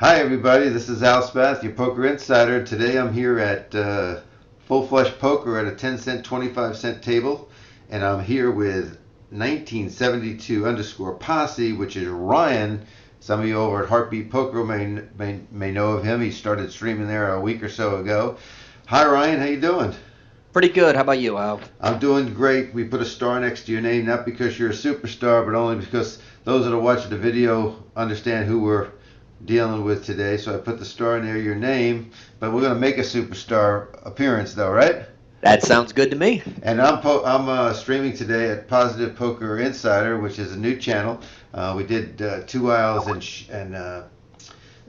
Hi everybody, this is Al Spath, your Poker Insider. Today I'm here at Full Flush Poker at a 10-cent, 25-cent table, and I'm here with 1972 underscore Posse, which is Ryan. Some of you over at Heartbeat Poker may know of him. He started streaming there a week or so ago. Hi Ryan, how you doing? Pretty good. How about you, Al? I'm doing great. We put a star next to your name, not because you're a superstar, but only because those that are watching the video understand who we're dealing with today. So I put the star near your name, but we're going to make a superstar appearance, though, right? That sounds good to me. And I'm streaming today at Positive Poker Insider, which is a new channel. We did 2 hours and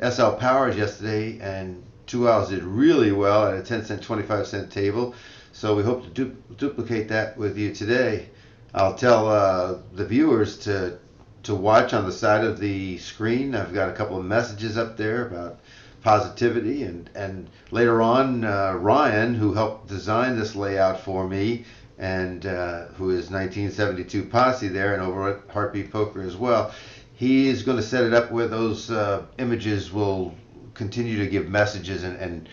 SL Powers yesterday, and 2 hours did really well at a 10-cent, 25-cent table. So we hope to duplicate that with you today. I'll tell the viewers to watch on the side of the screen. I've got a couple of messages up there about positivity, and later on, Ryan, who helped design this layout for me, and who is 1972 Posse there and over at Heartbeat Poker as well. He is going to set it up where those images will continue to give messages and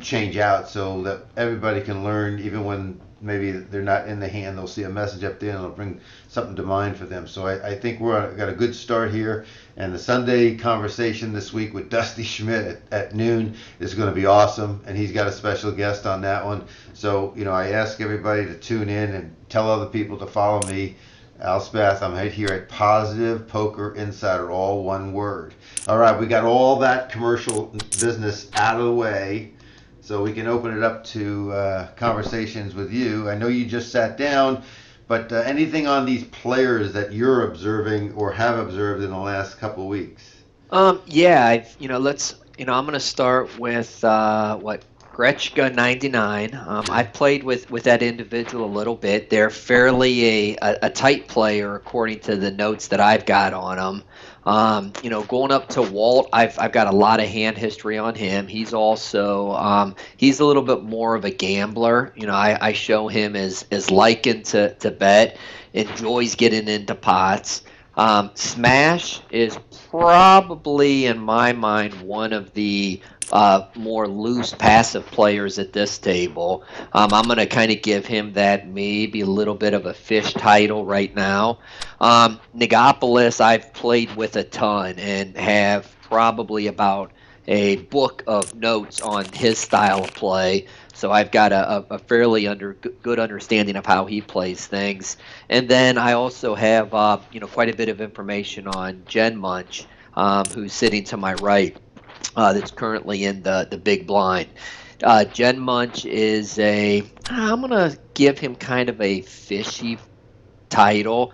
change out so that everybody can learn, even when maybe they're not in the hand, they'll see a message up there and it'll bring something to mind for them. So I think got a good start here, and the Sunday conversation this week with Dusty Schmidt at noon is going to be awesome, and he's got a special guest on that one. So I ask everybody to tune in and tell other people to follow me, Al Spath. I'm right here at Positive Poker Insider, all one word. All right, we got all that commercial business out of the way, so we can open it up to conversations with you. I know you just sat down, but anything on these players that you're observing or have observed in the last couple of weeks? Yeah, I'm going to start with what Gretschka 99. I've played with that individual a little bit. They're fairly a tight player according to the notes that I've got on them. Going up to Walt, I've got a lot of hand history on him. He's a little bit more of a gambler. I show him as liking to bet, enjoys getting into pots. Smash is probably, in my mind, one of the more loose passive players at this table. I'm going to kind of give him that maybe a little bit of a fish title right now. Nigopolis, I've played with a ton and have probably about a book of notes on his style of play. So I've got a fairly good understanding of how he plays things. And then I also have quite a bit of information on Jen Munch, who's sitting to my right, that's currently in the big blind. Jen Munch I'm going to give him kind of a fishy title.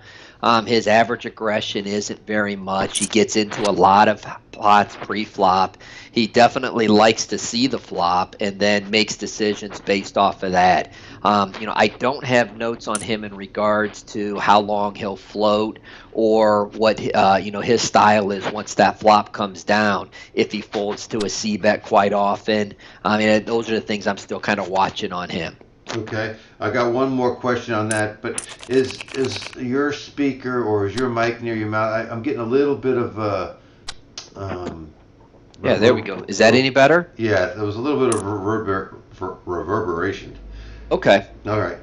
His average aggression isn't very much. He gets into a lot of pots pre-flop. He definitely likes to see the flop and then makes decisions based off of that. I don't have notes on him in regards to how long he'll float or what his style is once that flop comes down. If he folds to a C bet quite often, I mean those are the things I'm still kind of watching on him. Okay, I got one more question on that. But is your speaker or is your mic near your mouth? I'm getting a little bit of um, Yeah, there we reverb. go. Is that any better? Yeah, there was a little bit of reverberation. Okay. All right,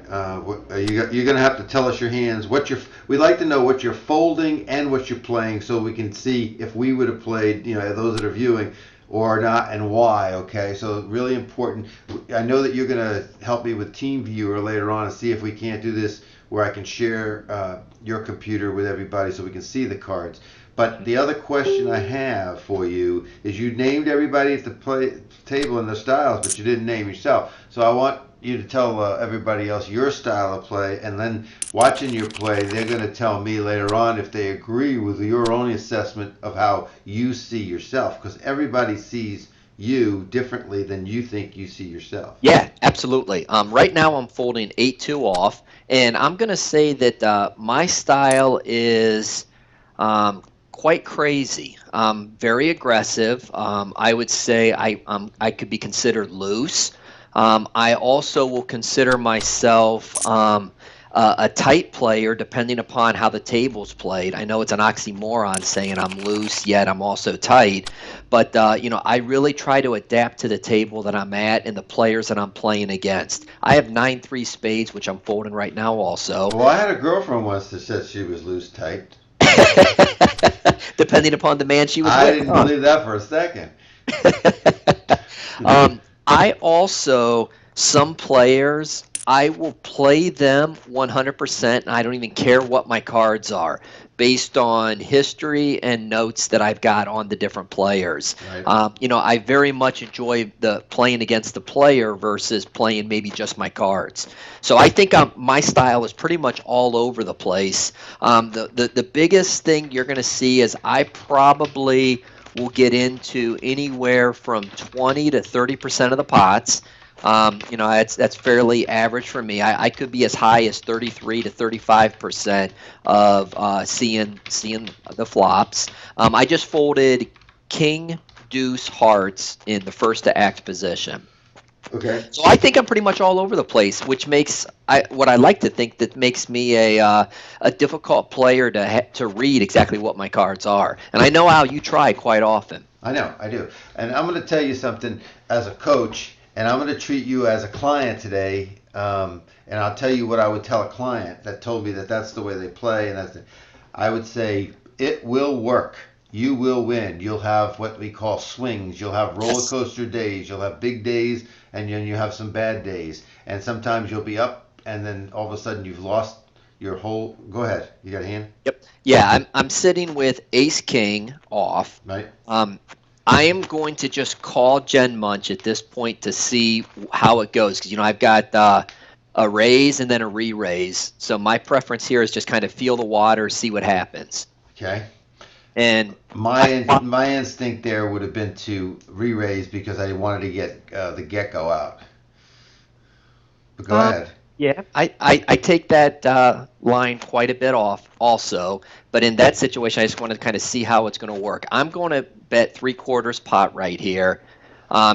you're gonna have to tell us your hands. We'd like to know what you're folding and what you're playing, so we can see if we would have played. Those that are viewing, or not, and why. Okay, so really important. I know that you're gonna help me with TeamViewer later on and see if we can't do this where I can share your computer with everybody so we can see the cards. But the other question I have for you is, you named everybody at the table and their styles, but you didn't name yourself. So I want you to tell everybody else your style of play, and then watching your play, they're going to tell me later on if they agree with your own assessment of how you see yourself, because everybody sees you differently than you think you see yourself. Yeah, absolutely. Right now I'm folding 8-2 off, and I'm going to say that my style is quite crazy. Very aggressive. I would say I could be considered loose. I also will consider myself a tight player, depending upon how the table's played. I know it's an oxymoron saying I'm loose, yet I'm also tight. But, I really try to adapt to the table that I'm at and the players that I'm playing against. I have 9-3 spades, which I'm folding right now also. Well, I had a girlfriend once that said she was loose tight. Depending upon the man she was I with, didn't huh? believe that for a second. I also, some players, I will play them 100%, and I don't even care what my cards are, based on history and notes that I've got on the different players. Right. I very much enjoy the playing against the player versus playing maybe just my cards. So I think my style is pretty much all over the place. The biggest thing you're going to see is I probably will get into anywhere from 20 to 30% of the pots. That's fairly average for me. I could be as high as 33 to 35% of seeing the flops. I just folded King Deuce Hearts in the first to act position. Okay. So I think I'm pretty much all over the place, which makes what I like to think that makes me a difficult player to read exactly what my cards are. And I know how you try quite often. I know, I do. And I'm going to tell you something as a coach, and I'm going to treat you as a client today. And I'll tell you what I would tell a client that told me that that's the way they play. And I would say, it will work. You will win. You'll have what we call swings. You'll have roller Yes. coaster days. You'll have big days, and then you have some bad days. And sometimes you'll be up, and then all of a sudden you've lost your whole. Go ahead. You got a hand? Yep. Yeah, I'm sitting with Ace King off. Right? Um, I am going to just call Jen Munch at this point to see how it goes because I've got a raise and then a re-raise. So my preference here is just kind of feel the water, see what happens. Okay. And My instinct there would have been to re-raise because I wanted to get the gecko out. But go ahead. yeah, I take that line quite a bit off also, but in that situation, I just want to kind of see how it's going to work. I'm going to bet 3/4 pot right here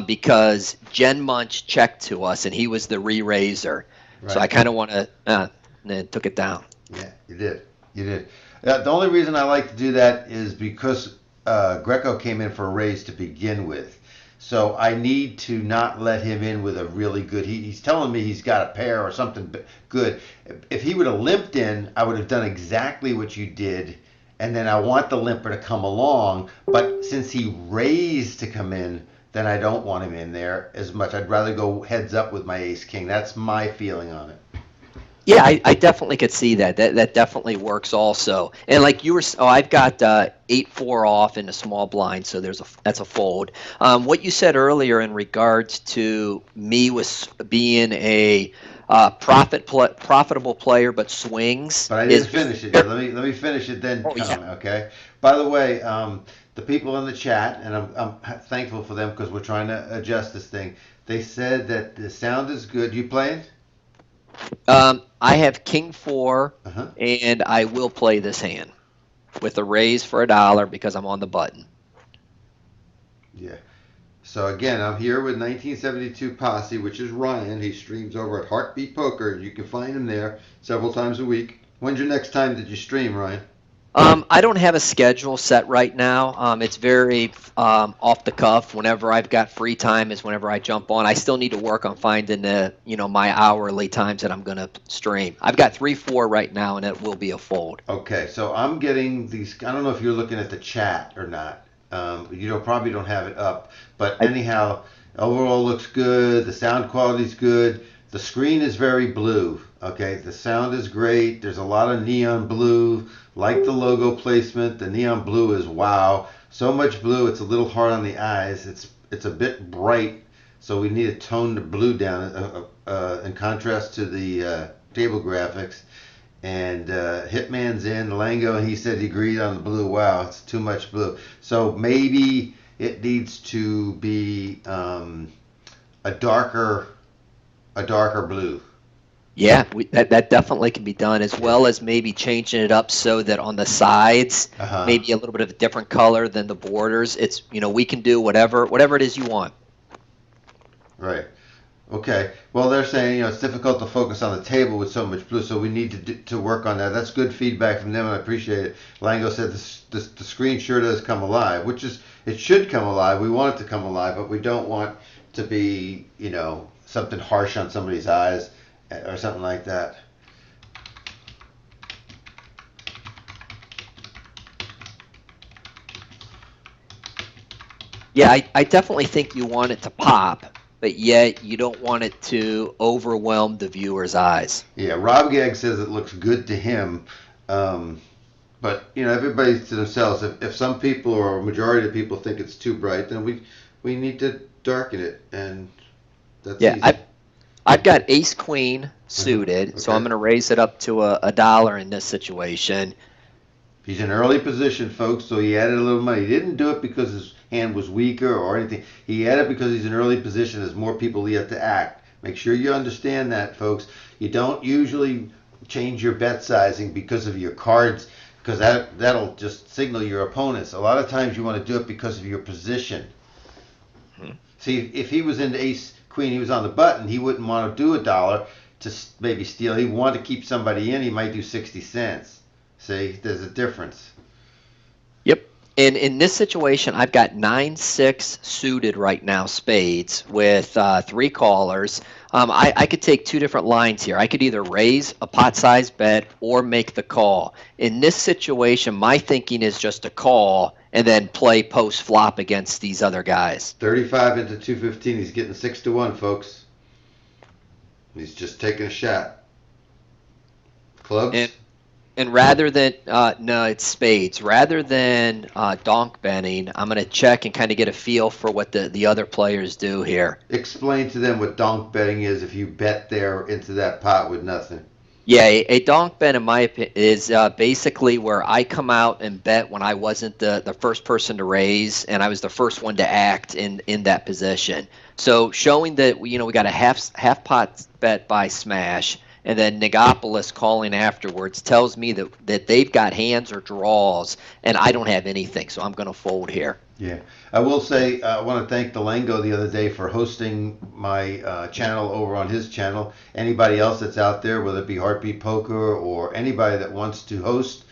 because Jen Munch checked to us and he was the re-raiser. So I Right. kind of want to, and then took it down. Yeah, you did. You did. The only reason I like to do that is because Greco came in for a raise to begin with. So I need to not let him in with a really good. He's telling me he's got a pair or something good. If he would have limped in, I would have done exactly what you did. And then I want the limper to come along. But since he raised to come in, then I don't want him in there as much. I'd rather go heads up with my ace king. That's my feeling on it. Yeah, I definitely could see that. That definitely works also. And like you were, I've got 8-4 off in a small blind, so that's a fold. What you said earlier in regards to me was being a profitable player, but swings But I didn't is finish it yet. Let me finish it, then oh yeah. comment. Okay. By the way, the people in the chat, and I'm thankful for them because we're trying to adjust this thing. They said that the sound is good. You playing? I have King 4, Uh huh. and I will play this hand with a raise for $1 because I'm on the button. Yeah. So again, I'm here with 1972 Posse, which is Ryan. He streams over at Heartbeat Poker. You can find him there several times a week. When's your next time that you stream, Ryan? I don't have a schedule set right now. It's very off the cuff. Whenever I've got free time is whenever I jump on. I still need to work on finding my hourly times that I'm going to stream. I've got 3-4 right now, and it will be a fold. Okay, so I'm getting these. I don't know if you're looking at the chat or not. Probably don't have it up. But I, anyhow, overall looks good. The sound quality's good. The screen is very blue. Okay, the sound is great. There's a lot of neon blue. Like the logo placement, the neon blue is wow. So much blue, it's a little hard on the eyes. It's a bit bright, so we need to tone the blue down in contrast to the table graphics. And Hitman's in Lango, and he said he agreed on the blue. Wow, it's too much blue. So maybe it needs to be a darker blue. yeah, that definitely can be done, as well as maybe changing it up so that on the sides, Uh huh. maybe a little bit of a different color than the borders. It's we can do whatever it is you want. Right. Okay. Well, they're saying it's difficult to focus on the table with so much blue, so we need to work on that. That's good feedback from them, and I appreciate it. Lango said the screen sure does come alive, which is it should come alive. We want it to come alive, but we don't want to be something harsh on somebody's eyes or something like that. Yeah, I definitely think you want it to pop, but yet you don't want it to overwhelm the viewer's eyes. Yeah, Rob Gag says it looks good to him. Um, But everybody to themselves. If some people or a majority of people think it's too bright, then we need to darken it, and that's Yeah, easy. I've got ace queen Uh-huh. suited, so I'm Okay. going to raise it up to a dollar in this situation. He's in early position, folks, so he added a little money. He didn't do it because his hand was weaker or anything. He added because he's in early position. There's more people yet to act. Make sure you understand that, folks. You don't usually change your bet sizing because of your cards, because that'll just signal your opponents. A lot of times you want to do it because of your position. Mhm. See, if he was into ace queen, he was on the button, he wouldn't want to do a dollar to maybe steal. He want to keep somebody in. He might do 60 cents. See, there's a difference. Yep. And in this situation, I've got 9-6 suited right now, spades, with three callers. I could take two different lines here. I could either raise a pot size bet or make the call. In this situation, my thinking is just to call and then play post flop against these other guys. 35 into 215. He's getting 6-1, folks. He's just taking a shot. And Clubs. And rather than no, it's spades. Rather than donk betting, I'm going to check and kind of get a feel for what the other players do here. Explain to them what donk betting is if you bet there into that pot with nothing. Yeah, a donk bet, in my opinion, is basically where I come out and bet when I wasn't the first person to raise, and I was the first one to act in that position. So showing that we got a half pot bet by smash, and then Nigopolis calling afterwards tells me that they've got hands or draws, and I don't have anything, so I'm going to fold here. Yeah, I will say I want to thank Delango the other day for hosting my channel over on his channel. Anybody else that's out there, whether it be Heartbeat Poker or anybody that wants to host,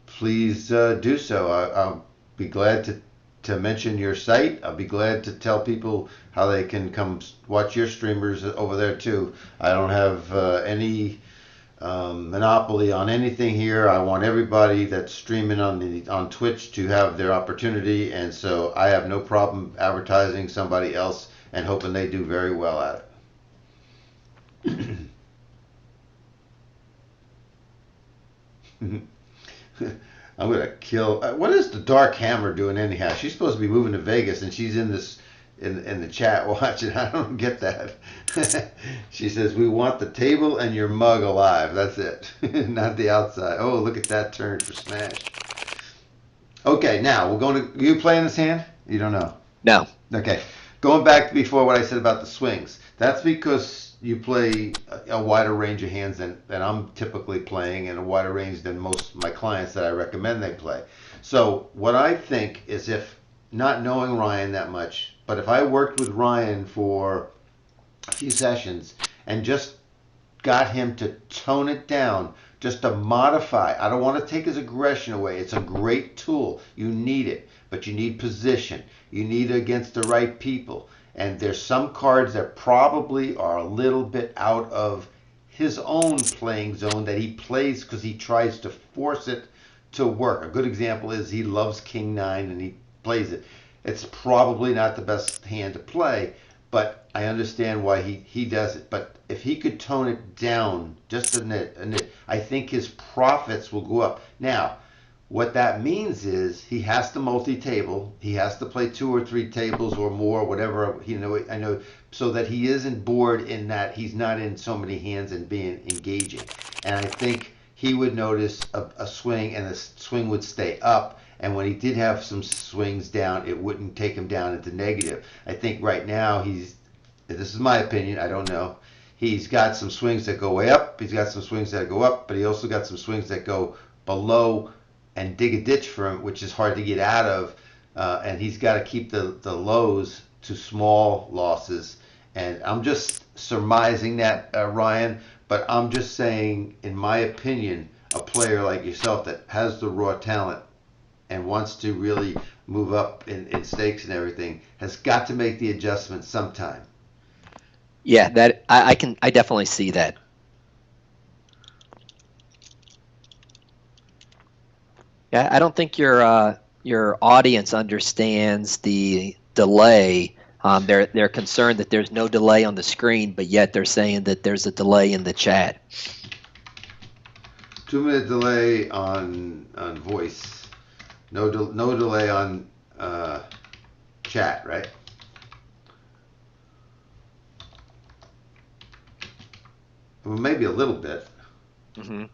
please do so. I'll be glad to mention your site. I'll be glad to tell people how they can come watch your streamers over there too. I don't have any monopoly on anything here. I want everybody that's streaming on Twitch to have their opportunity, and so I have no problem advertising somebody else and hoping they do very well at it. I'm gonna kill. What is the Dark Hammer doing anyhow? She's supposed to be moving to Vegas, and she's in this in the chat watching. I don't get that. She says we want the table and your mug alive. That's it, not the outside. Oh, look at that turn for smash. Okay, now we're going to. You playing this hand? You don't know. No. Okay, going back before what I said about the swings. That's because you play a wider range of hands than I'm typically playing, and a wider range than most of my clients that I recommend they play. So what I think is, if not knowing Ryan that much, but if I worked with Ryan for a few sessions and just got him to tone it down, just to modify. I don't want to take his aggression away. It's a great tool. You need it, but you need position. You need it against the right people. And there's some cards that probably are a little bit out of his own playing zone that he plays because he tries to force it to work. A good example is he loves King 9 and he plays it. It's probably not the best hand to play, but I understand why he does it. But if he could tone it down just a nit, I think his profits will go up. Now, what that means is he has to multi-table. He has to play 2 or 3 tables or more, whatever. I know, so that he isn't bored in that he's not in so many hands and being engaging. And I think he would notice a swing, and the swing would stay up. And when he did have some swings down, it wouldn't take him down into negative. I think right now this is my opinion, I don't know. He's got some swings that go way up. He's got some swings that go up, but he also got some swings that go below and dig a ditch for him, which is hard to get out of. And he's got to keep the lows to small losses And I'm just surmising that, Ryan, but I'm just saying, in my opinion, a player like yourself that has the raw talent and wants to really move up in stakes and everything has got to make the adjustment sometime. Yeah, that I definitely see that. Yeah, I don't think your audience understands the delay. They're concerned that there's no delay on the screen, but yet they're saying that there's a delay in the chat. 2 minute delay on voice. No delay on chat, right? Well, maybe a little bit. Hmm.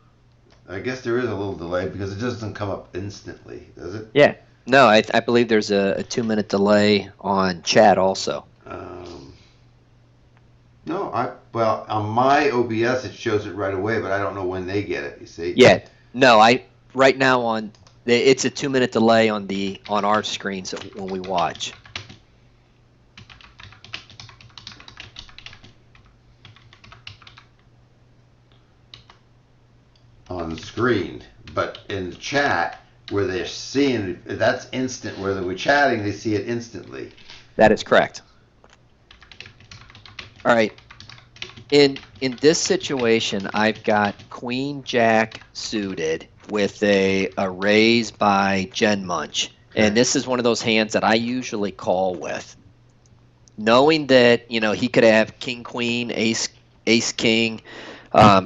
I guess there is a little delay because it doesn't come up instantly, does it? Yeah. No, I believe there's a 2-minute delay on chat also. Um, no, well, on my OBS it shows it right away, but I don't know when they get it. You see, Yeah. No, I right now it's a 2-minute delay on our screens when we watch. on the screen, but in the chat where they're seeing that's instant. Where we're chatting, they see it instantly. That is correct. All right. In this situation, I've got Queen Jack suited with a raise by Gen Munch. And Okay. this is one of those hands that I usually call with. Knowing that, he could have King Queen, Ace King,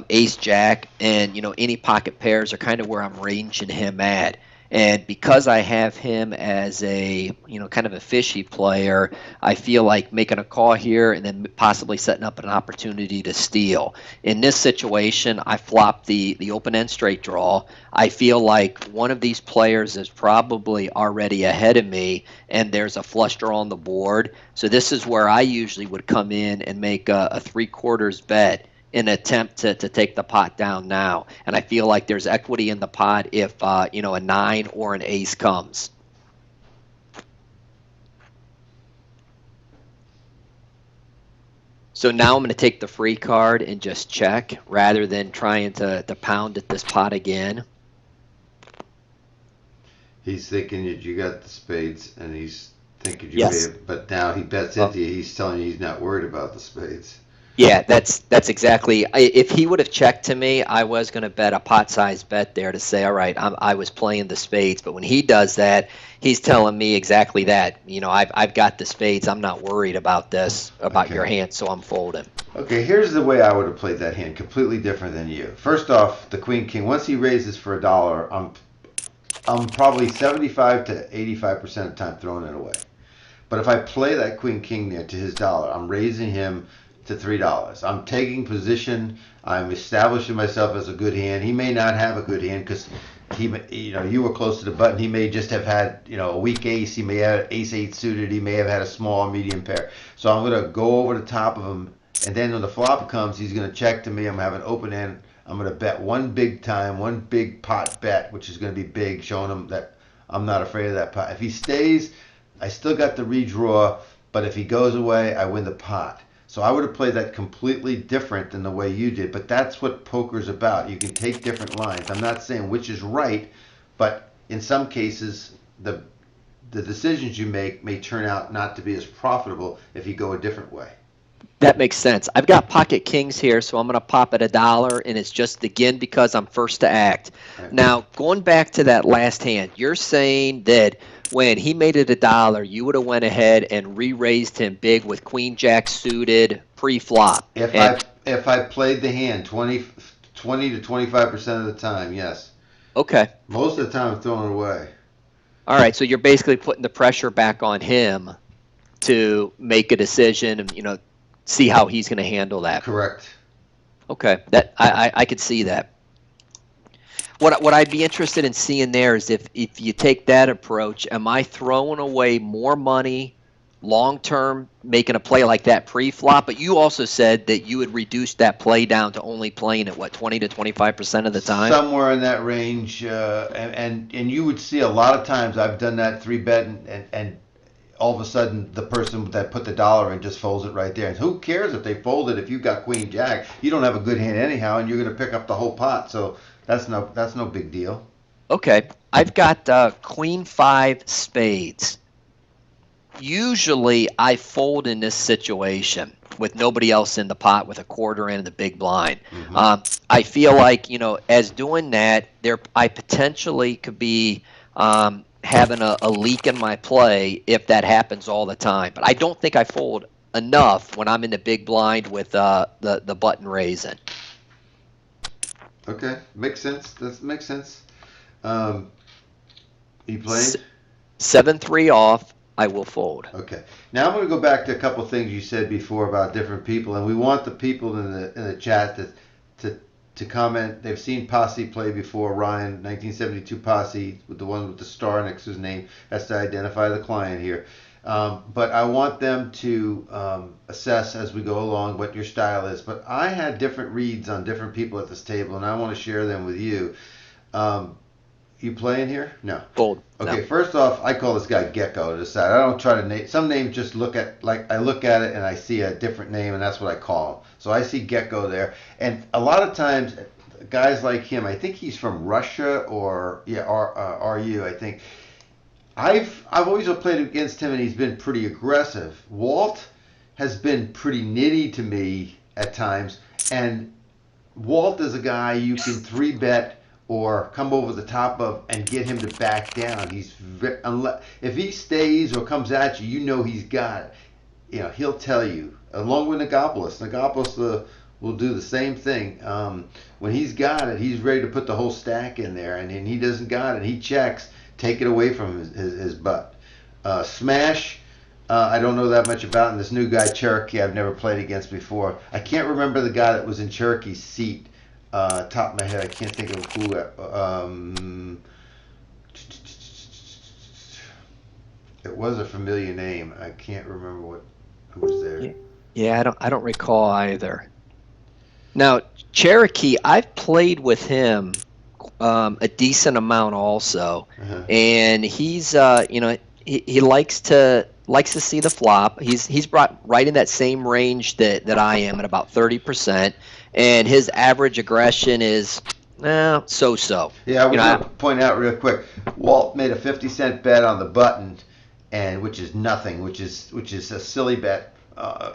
Ace Jack, and any pocket pairs are kind of where I'm ranging him at. And because I have him as a kind of a fishy player, I feel like making a call here and then possibly setting up an opportunity to steal. In this situation, I flop the open end straight draw. I feel like one of these players is probably already ahead of me, and there's a flush draw on the board. So this is where I usually would come in and make a 3/4 bet in an attempt to take the pot down now. And I feel like there's equity in the pot if a 9 or an ace comes. So now I'm going to take the free card and just check rather than trying to pound at this pot again. He's thinking that you got the spades, and he's thinking you may Yes. have, but now he bets Well, into you. He's telling you he's not worried about the spades. yeah, that's exactly. If he would have checked to me, I was going to bet a pot-sized bet there to say, all right, I was playing the spades. But when he does that, he's telling me exactly that. I've got the spades. I'm not worried about this, about your Okay. hand, so I'm folding. Okay, here's the way I would have played that hand, completely different than you. First off, the Queen King. Once he raises for $1, I'm probably 75 to 85% of the time throwing it away. But if I play that Queen King there to his dollar, I'm raising him to $3. I'm taking position. I'm establishing myself as a good hand. He may not have a good hand because you were close to the button. He may just have had, a weak ace. He may have ace eight suited. He may have had a small medium pair. So I'm gonna go over the top of him, and then when the flop comes, he's gonna check to me. I'm gonna have an open end. I'm gonna bet one big pot bet, which is gonna be big, showing him that I'm not afraid of that pot. If he stays, I still got the redraw, but if he goes away, I win the pot. So I would have played that completely different than the way you did, but that's what poker's about. You can take different lines. I'm not saying which is right, but in some cases, the decisions you make may turn out not to be as profitable if you go a different way. That makes sense. I've got pocket kings here, so I'm going to pop at $1, and it's just again because I'm first to act. Right? Now, going back to that last hand, you're saying that when he made it $1, you would have went ahead and re-raised him big with Queen Jack suited pre-flop. If And I played the hand 20 to 25% of the time, yes. okay, Most of the time, I'm throwing it away. all right, so you're basically putting the pressure back on him to make a decision and see how he's going to handle that. Correct. Okay, that I could see that. What I'd be interested in seeing there is if you take that approach, am I throwing away more money long term making a play like that pre-flop? But you also said that you would reduce that play down to only playing at 20 to 25% of the time. Somewhere in that range, and you would see a lot of times I've done that 3 bet and all of a sudden the person that put the dollar in just folds it right there. And who cares if they fold it? If you've got queen jack, you don't have a good hand anyhow, and you're going to pick up the whole pot. So that's no big deal. Okay, I've got queen five spades. Usually I fold in this situation with nobody else in the pot with a quarter in the big blind. I feel like, as doing that, I potentially could be having a leak in my play if that happens all the time. But I don't think I fold enough when I'm in the big blind with the button raising. Okay, makes sense. That makes sense. Um, you playing? 7-3 off, I will fold. Okay. Now I'm going to go back to a couple things you said before about different people, and we want the people in the chat to comment. They've seen Posse play before. Ryan, 1972 Posse, with the one with the star next to his name. That's to identify the client here. But I want them to assess as we go along what your style is. But I had different reads on different people at this table, and I want to share them with you. You playing here? No. Fold. Okay, No. first off, I call this guy Gecko to decide. I don't try to name. Some names just I look at it and I see a different name, and that's what I call him. So I see Gecko there. And a lot of times, guys like him, I think he's from Russia or, RU, I think. I've always played against him, and he's been pretty aggressive. Walt has been pretty nitty to me at times, and Walt is a guy you can 3-bet or come over the top of and get him to back down. If he stays or comes at you, you know he's got it. He'll tell you. Along with Nagopoulos. Nagopoulos will do the same thing. When he's got it, he's ready to put the whole stack in there, and he doesn't got it. He checks. Take it away from his butt. Smash. I don't know that much about, and this new guy Cherokee I've never played against before. I can't remember the guy that was in Cherokee's seat. Top of my head, I can't think of who. It was a familiar name. I can't remember who was there. Yeah, I don't recall either. Now, Cherokee, I've played with him a decent amount also, and he's he likes to see the flop. He's brought right in that same range that I am at about 30%, and his average aggression is so-so. Yeah, I was going to point out real quick. Walt made a 50-cent bet on the button, and which is nothing, which is a silly bet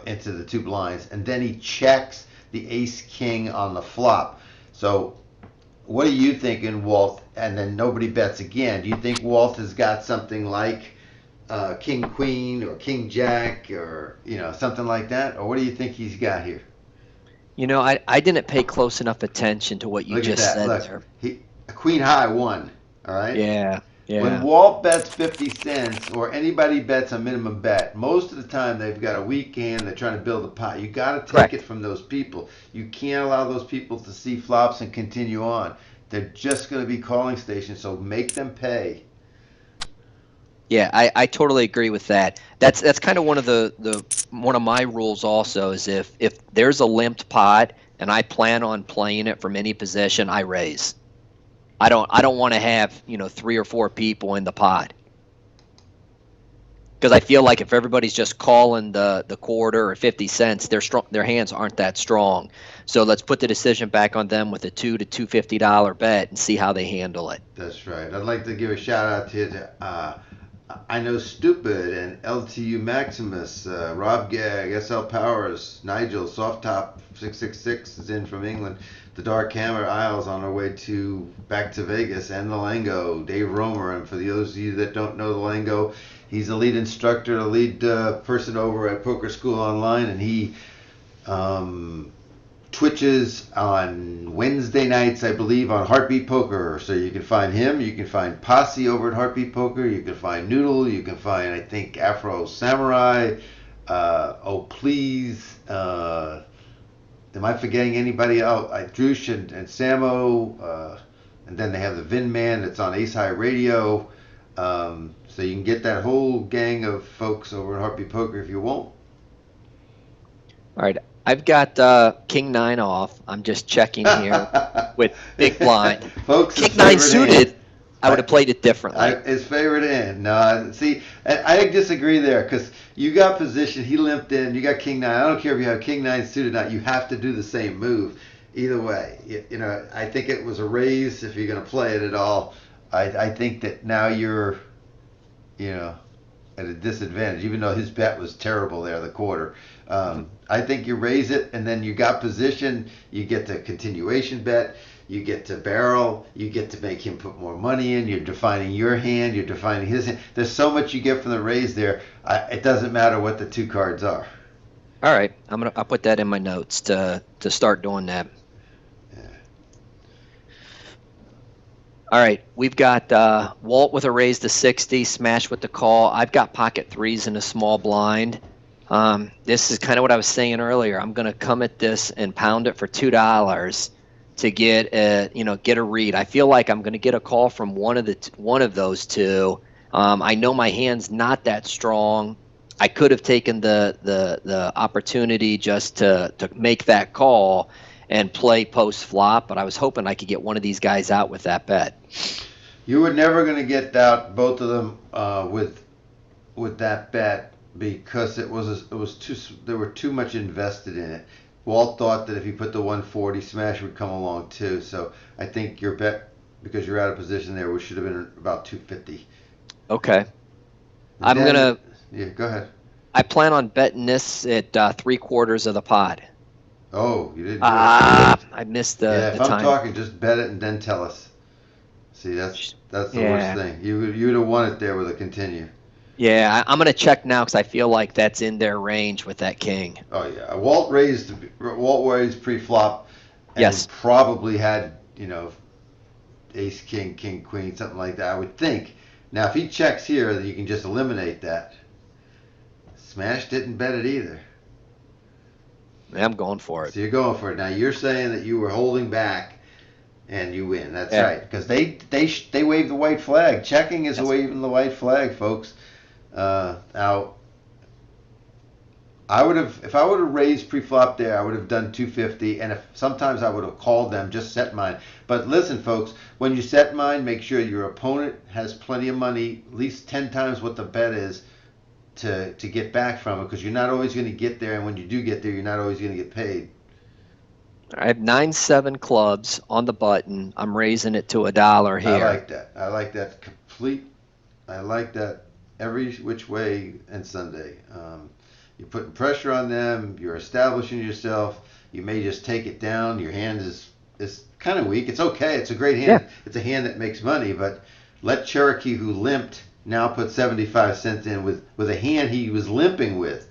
into the two blinds, and then he checks the ace king on the flop. So what are you thinking, Walt? And then nobody bets again. Do you think Walt has got something like king queen or king jack or something like that, or what do you think he's got here? I didn't pay close enough attention to what you Look just at that. said Look, there. a queen high won. All right. Yeah. When Walt bets 50 cents or anybody bets a minimum bet, most of the time they've got a weak hand. They're trying to build a pot. You got to take it from those people. You can't allow those people to see flops and continue on. They're just going to be calling stations. So make them pay. Yeah, I totally agree with that. That's kind of one of my rules also is if there's a limped pot and I plan on playing it from any position, I raise. I don't want to have 3 or 4 people in the pot because I feel like if everybody's just calling the quarter or 50 cents, their hands aren't that strong. So let's put the decision back on them with a $2 to $250 bet and see how they handle it. That's right. I'd like to give a shout out to I Know Stupid and LTU Maximus, Rob Gagg, SL Powers, Nigel, Soft Top 666 is in from England, the Dark Hammer Isles on our way back to Vegas, and the Lango, Dave Romer. And for those of you that don't know the Lango, he's the lead instructor, the lead person over at Poker School Online, and he Twitches on Wednesday nights, I believe, on Heartbeat Poker. So you can find him. You can find Posse over at Heartbeat Poker. You can find Noodle. You can find, I think, Afro Samurai. Oh, please. Am I forgetting anybody else? Drush and Samo. And then they have the Vin Man that's on Ace High Radio. So you can get that whole gang of folks over at Heartbeat Poker if you want. All right. I've got King 9 off. I'm just checking here with big blind. Folks, King 9 suited. I would have played it differently. His favorite in. No, see, I disagree there because you got position. He limped in. You got king nine. I don't care if you have king nine suited or not. You have to do the same move. Either way, you know. I think it was a raise if you're going to play it at all. I think that now you're, you know, at a disadvantage, even though his bet was terrible there, the quarter. I think you raise it, and then you got position. You get the continuation bet. You get to barrel. You get to make him put more money in. You're defining your hand. You're defining his hand. There's so much you get from the raise there. It doesn't matter what the two cards are. All right, I'll put that in my notes to start doing that. Yeah. All right, we've got Walt with a raise to 60, smash with the call. I've got pocket threes in a small blind. This is kind of what I was saying earlier. I'm going to come at this and pound it for $2 to get a read. I feel like I'm going to get a call from one of those two. I know my hand's not that strong. I could have taken the opportunity just to make that call and play post flop, but I was hoping I could get one of these guys out with that bet. You were never going to get out both of them with that bet because it was too, there were too much invested in it. Walt thought that if he put the 140, smash would come along too. So I think your bet, because you're out of position there, should have been about 250. Okay. Yeah, go ahead. I plan on betting this at 3/4 of the pot. Oh, you didn't. I missed the Yeah, if time. I'm talking, just bet it and then tell us. See, that's the worst thing. You'd have won it there with a continue. Yeah, I'm gonna check now because I feel like that's in their range with that king. Oh yeah, Walt raised pre-flop, and Yes. probably had ace king, king queen, something like that. I would think. Now, if he checks here, then you can just eliminate that. Smash didn't bet it either. I'm going for it. So you're going for it. Now you're saying that you were holding back, and you win. That's Yeah. right, because they waved the white flag. Checking is Yes. waving the white flag, folks. Now, if I would have raised pre-flop there, I would have done 250, and sometimes I would have called them, just set mine. But listen, folks, when you set mine, make sure your opponent has plenty of money, at least 10 times what the bet is, to get back from it, because you're not always going to get there, and when you do get there, you're not always going to get paid. I have 9-7 clubs on the button. I'm raising it to $1 here. I like that. I like that complete. I like that every which way and Sunday. You're putting pressure on them. You're establishing yourself. You may just take it down. Your hand is kind of weak. It's okay. It's a great hand. Yeah. It's a hand that makes money. But let Cherokee, who limped, now put 75 cents in with a hand he was limping with.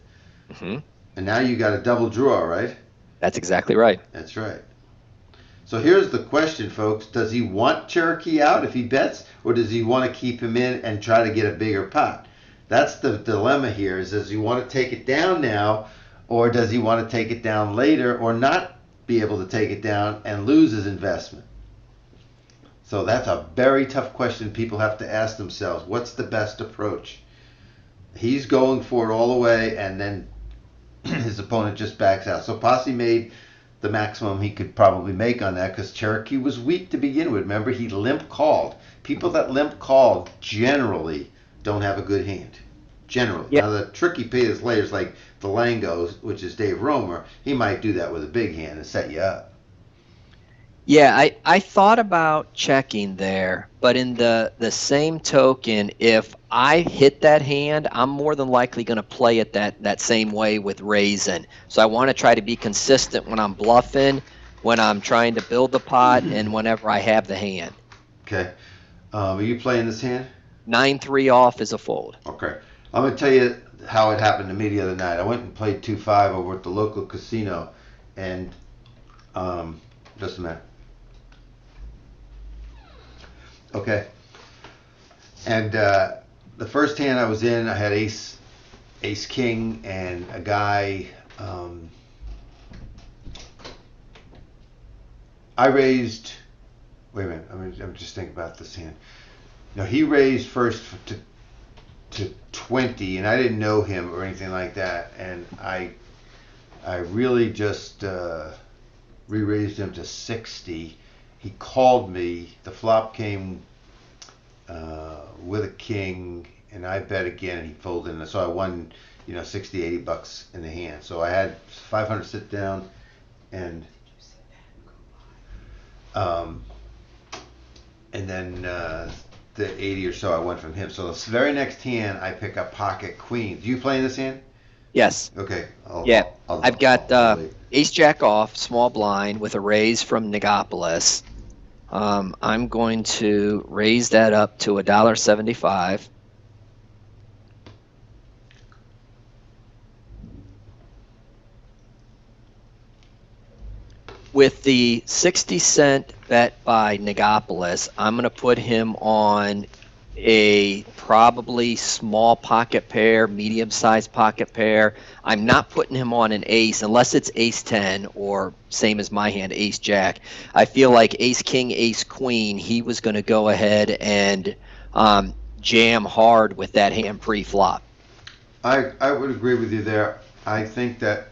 Mm-hmm. And now you got a double draw, right? That's exactly right. That's right. So here's the question, folks. Does he want Cherokee out if he bets, or does he want to keep him in and try to get a bigger pot? That's the dilemma here, is does he want to take it down now, or does he want to take it down later, or not be able to take it down and lose his investment? So that's a very tough question people have to ask themselves. What's the best approach? He's going for it all the way, and then his opponent just backs out. So Posse made the maximum he could probably make on that because Cherokee was weak to begin with. Remember, he limp called. People that limp call generally don't have a good hand. Generally. Yep. Now, the tricky players like the Langos, which is Dave Romer, he might do that with a big hand and set you up. Yeah, I thought about checking there, but in the same token, if I hit that hand, I'm more than likely going to play it that same way with raising. So I want to try to be consistent when I'm bluffing, when I'm trying to build the pot, and whenever I have the hand. Okay. Are you playing this hand? 9-3 off is a fold. Okay. I'm going to tell you how it happened to me the other night. I went and played 2-5 over at the local casino, and just a minute. Okay. And the first hand I was in, I had ace king, and a guy. I raised. Wait a minute. I'm just thinking about this hand. No, he raised first to 20, and I didn't know him or anything like that, and I really just re-raised him to 60. He called me. The flop came with a king, and I bet again, and he folded, and so I won, 60, $80 in the hand. So I had 500 sit down, and um, then the 80 or so I won from him. So the very next hand, I pick up pocket queen. Do you play in this hand? Yes. Okay. Yeah. I've got I'll wait. ace jack off, small blind with a raise from Negapolis. I'm going to raise that up to $1.75. With the 60-cent bet by Negapolis, I'm going to put him on a probably small pocket pair, medium-sized pocket pair. I'm not putting him on an ace unless it's ace 10 or same as my hand, ace jack. I feel like ace king, ace queen, he was going to go ahead and jam hard with that hand pre-flop. I would agree with you there. I think that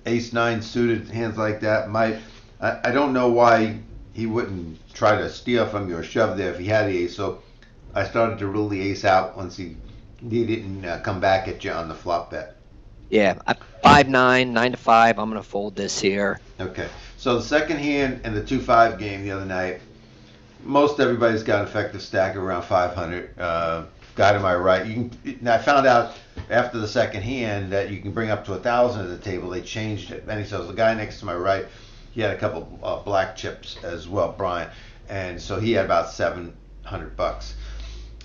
ace nine suited hands like that might. I don't know why he wouldn't try to steal from you or shove there if he had the ace. So I started to rule the ace out once he didn't come back at you on the flop bet. Yeah, 5-9, 9-5. I'm going to fold this here. Okay. So the second hand in the 2-5 game the other night, most everybody's got an effective stack around 500. Guy to my right. I found out after the second hand that you can bring up to 1,000 at the table. They changed it. And he says the guy next to my right, he had a couple black chips as well, Brian, and so he had about $700.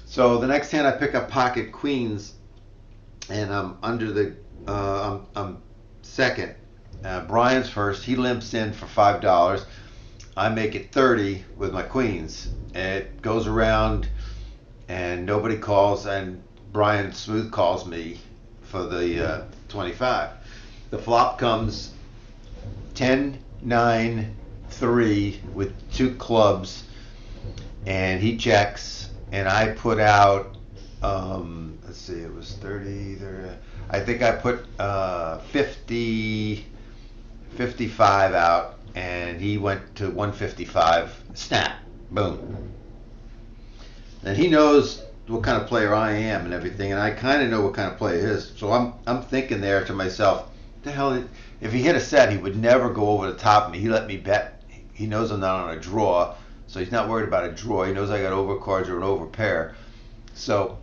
So the next hand I pick up pocket queens, and I'm under the I'm second. Brian's first. He limps in for $5. I make it 30 with my queens. It goes around, and nobody calls, and Brian Smooth calls me for the 25. The flop comes 10, 9, 3 with two clubs, and he checks, and I put out, let's see, it was 30, I think I put 50, 55 out, and he went to 155, snap, boom. And he knows what kind of player I am and everything, and I kind of know what kind of player he is. So I'm thinking there to myself, the hell, if he hit a set, he would never go over the top of me. He let me bet. He knows I'm not on a draw, so he's not worried about a draw. He knows I got overcards or an overpair. So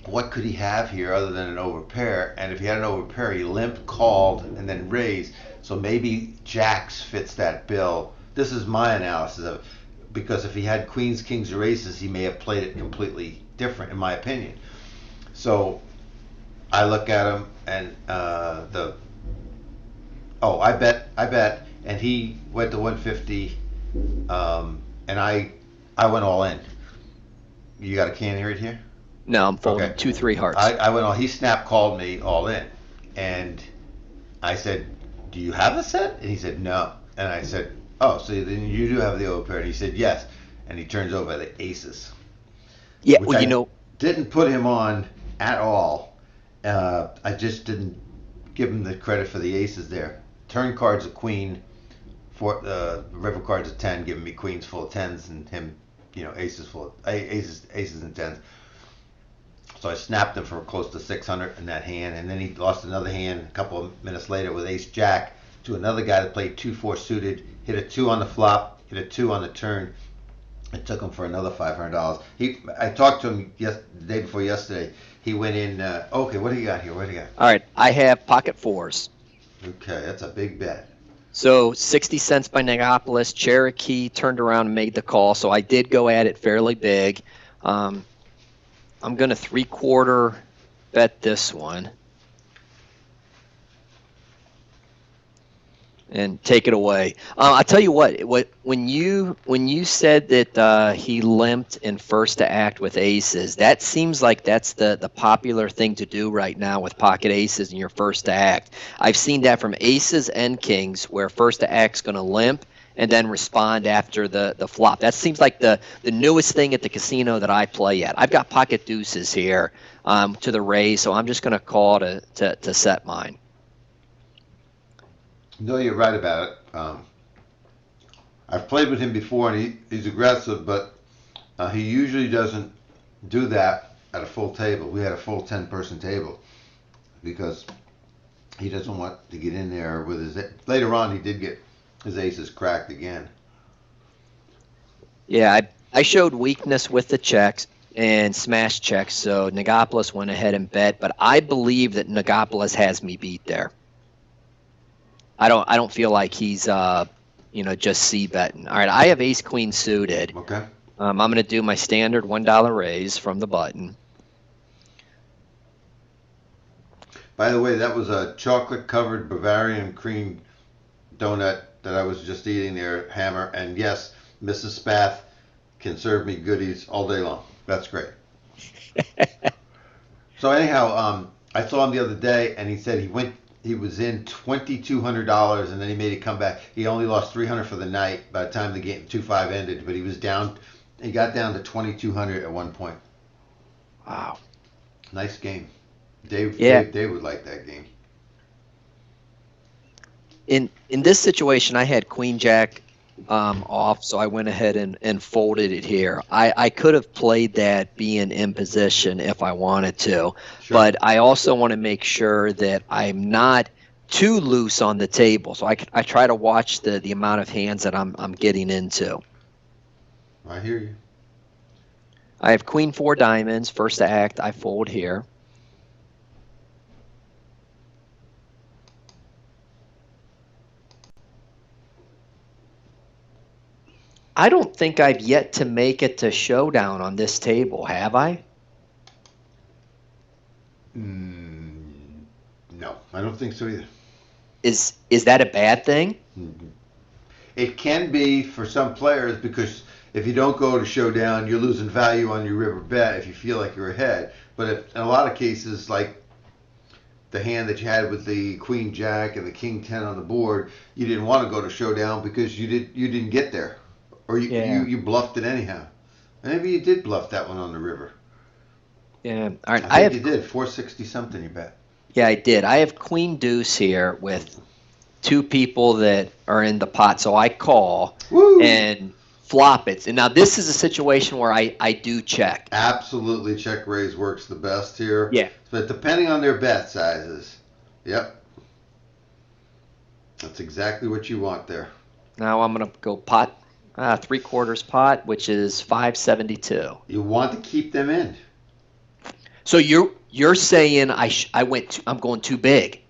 what could he have here other than an overpair? And if he had an overpair, he limped, called, and then raised. So maybe jacks fits that bill. This is my analysis of it. Because if he had queens, kings, or aces, he may have played it completely different, in my opinion. So I look at him, and I bet, and he went to 150, and I went all in. You got a can right here? No, I'm folding Okay. 2-3 hearts. I went all. He snap called me all in, and I said, "Do you have a set?" And he said, "No." And I said, "Oh, so then you do have the overpair?" And he said, "Yes." And he turns over the aces. Yeah, Which well, I didn't put him on at all. I just didn't give him the credit for the aces there. Turn card's a queen. For river card's a 10, giving me queens full of tens, and him, aces full of aces and tens. So I snapped him for close to 600 in that hand, and then he lost another hand a couple of minutes later with ace jack to another guy that played 2-4 suited, hit a 2 on the flop, hit a 2 on the turn. It took him for another $500. I talked to him the day before yesterday. He went in. Okay, what do you got here? What do you got? All right, I have pocket fours. Okay, that's a big bet. So 60 cents by Negapolis. Cherokee turned around and made the call, so I did go at it fairly big. I'm going to 3/4 bet this one and take it away. I'll tell you what when you said that he limped in first to act with aces, that seems like that's the popular thing to do right now with pocket aces in your first to act. I've seen that from aces and kings where first to act's going to limp and then respond after the flop. That seems like the newest thing at the casino that I play at. I've got pocket deuces here to the raise, so I'm just going to call to set mine. No, you're right about it. I've played with him before, and he's aggressive, but He usually doesn't do that at a full table. We had a full 10-person table because he doesn't want to get in there with his. Later on, he did get his aces cracked again. Yeah, I showed weakness with the checks and smash checks, so Nagopoulos went ahead and bet, but I believe that Nagopoulos has me beat there. I don't feel like he's just c betting. All right, I have ace queen suited. Okay. I'm going to do my standard $1 raise from the button. By the way, that was a chocolate-covered Bavarian cream donut that I was just eating there, Hammer. And yes, Mrs. Spath can serve me goodies all day long. That's great. So anyhow, I saw him the other day, and he said he was in $2,200, and then he made it come back. He only lost $300 for the night by the time the game 2-5 ended, but he was down. He got down to $2,200 at one point. Wow. Nice game. Dave would like that game. In this situation, I had Queen Jack off, so I went ahead and folded it here. I could have played that being in position if I wanted to, Sure. but I also want to make sure that I'm not too loose on the table. So I try to watch the amount of hands that I'm getting into. I hear you. I have Queen 4 diamonds, first to act. I fold here. I don't think I've yet to make it to showdown on this table, have I? No, I don't think so either. Is that a bad thing? It can be for some players because if you don't go to showdown, you're losing value on your river bet if you feel like you're ahead. But in a lot of cases, like the hand that you had with the Queen Jack and the King 10 on the board, you didn't want to go to showdown because you didn't get there, or you bluffed it anyhow. Maybe you did bluff that one on the river. Yeah. All right. I think you did 460 something. You bet. Yeah, I did. I have Queen Deuce here with two people that are in the pot, so I call Woo! and flop it. And now this is a situation where I do check. Absolutely, check raise works the best here. Yeah. But depending on their bet sizes. Yep. That's exactly what you want there. Now I'm going to go pot, 3/4 pot, which is 572. You want to keep them in. So you're saying I'm going too big.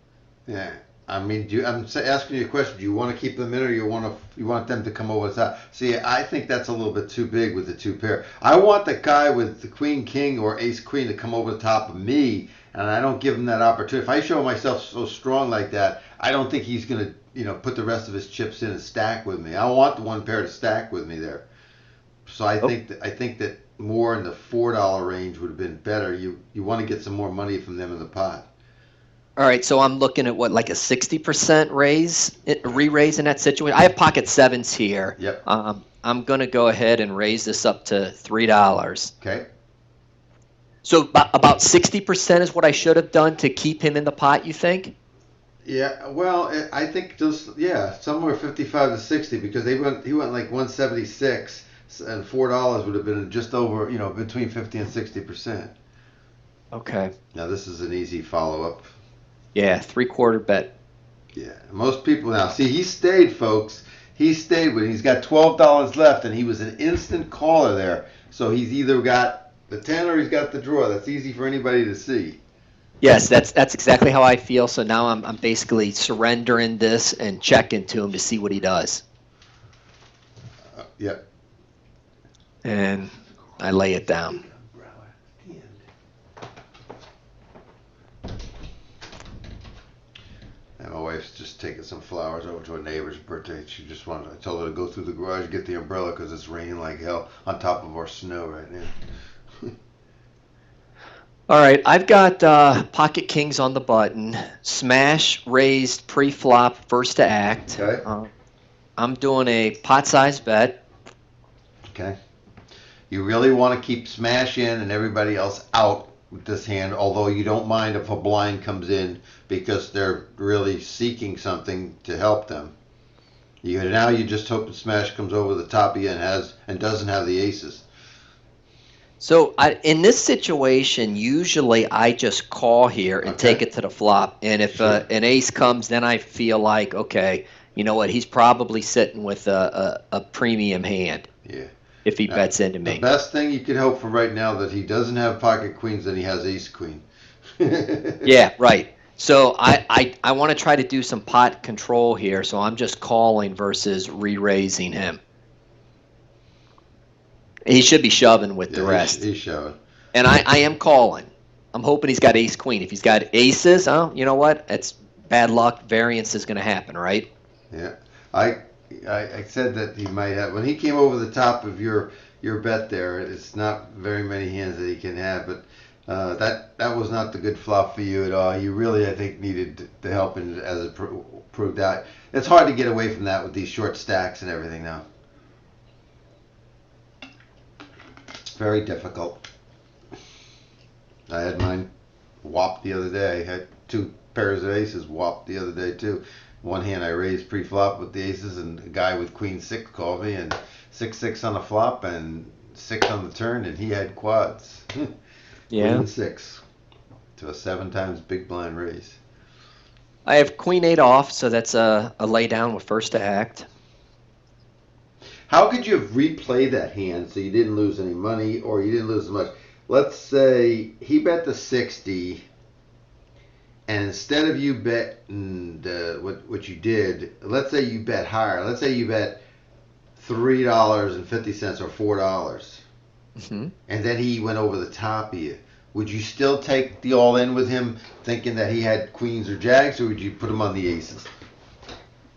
Yeah. I mean, I'm asking you a question. Do you want to keep them in, or you want them to come over the top? See, I think that's a little bit too big with the two pair. I want the guy with the Queen King or Ace Queen to come over the top of me, and I don't give him that opportunity. If I show myself so strong like that, I don't think he's gonna, put the rest of his chips in and stack with me. I want the one pair to stack with me there. So I think that more in the $4 range would have been better. You want to get some more money from them in the pot. All right, so I'm looking at like a 60% re-raise in that situation. I have pocket sevens here. Yep. I'm going to go ahead and raise this up to $3. Okay. So about 60% is what I should have done to keep him in the pot, you think? Yeah, well, I think somewhere 55 to 60 because he went like 176 and $4 would have been just over, between 50 and 60%. Okay. Now this is an easy follow-up. Yeah, 3/4 bet. Yeah, most people now see he stayed, folks. He stayed with. He's got $12 left, and he was an instant caller there. So he's either got the 10 or he's got the draw. That's easy for anybody to see. Yes, that's exactly how I feel. So now I'm basically surrendering this and checking to him to see what he does. Yep. And I lay it down. And my wife's just taking some flowers over to a neighbor's birthday. I told her to go through the garage, get the umbrella because it's raining like hell on top of our snow right now. All right, I've got pocket kings on the button. Smash raised pre-flop, first to act. Okay. I'm doing a pot-sized bet. Okay. You really want to keep smash in and everybody else out with this hand, although you don't mind if a blind comes in because they're really seeking something to help them. Now you just hope the smash comes over the top of you and doesn't have the aces. So in this situation, usually I just call here and take Okay. it to the flop. And if Sure. an ace comes, then I feel like, okay, you know what? He's probably sitting with a premium hand Yeah. if he Uh, bets into the me. best thing you could hope for right now that he doesn't have pocket queens and he has ace queen. Yeah, right. So I want to try to do some pot control here. So I'm just calling versus re-raising him. He should be shoving with the Yeah, rest. he's showing. And I am calling. I'm hoping he's got ace queen. If he's got aces, oh, you know what? It's bad luck. Variance is going to happen, right? Yeah, I, I said that he might have when he came over the top of your bet there. It's not very many hands that he can have, but that was not the good flop for you at all. You really, I think, needed the help, and as it proved out, it's hard to get away from that with these short stacks and everything now. Very difficult. I had mine whopped the other day. I had two pairs of aces whopped the other day too. One hand I raised pre-flop with the aces, and a guy with queen six called me, and 6-6 on the flop and 6 on the turn, and he had quads. Yeah. Queen six to a 7 times big blind raise. I have queen eight off, so that's a lay down with first to act. How could you have replayed that hand so you didn't lose any money or you didn't lose as much? Let's say he bet the 60, and instead of you betting what you did, let's say you bet higher. Let's say you bet $3.50 or $4, Hmm. and then he went over the top of you. Would you still take the all in with him, thinking that he had queens or jacks, or would you put him on the aces?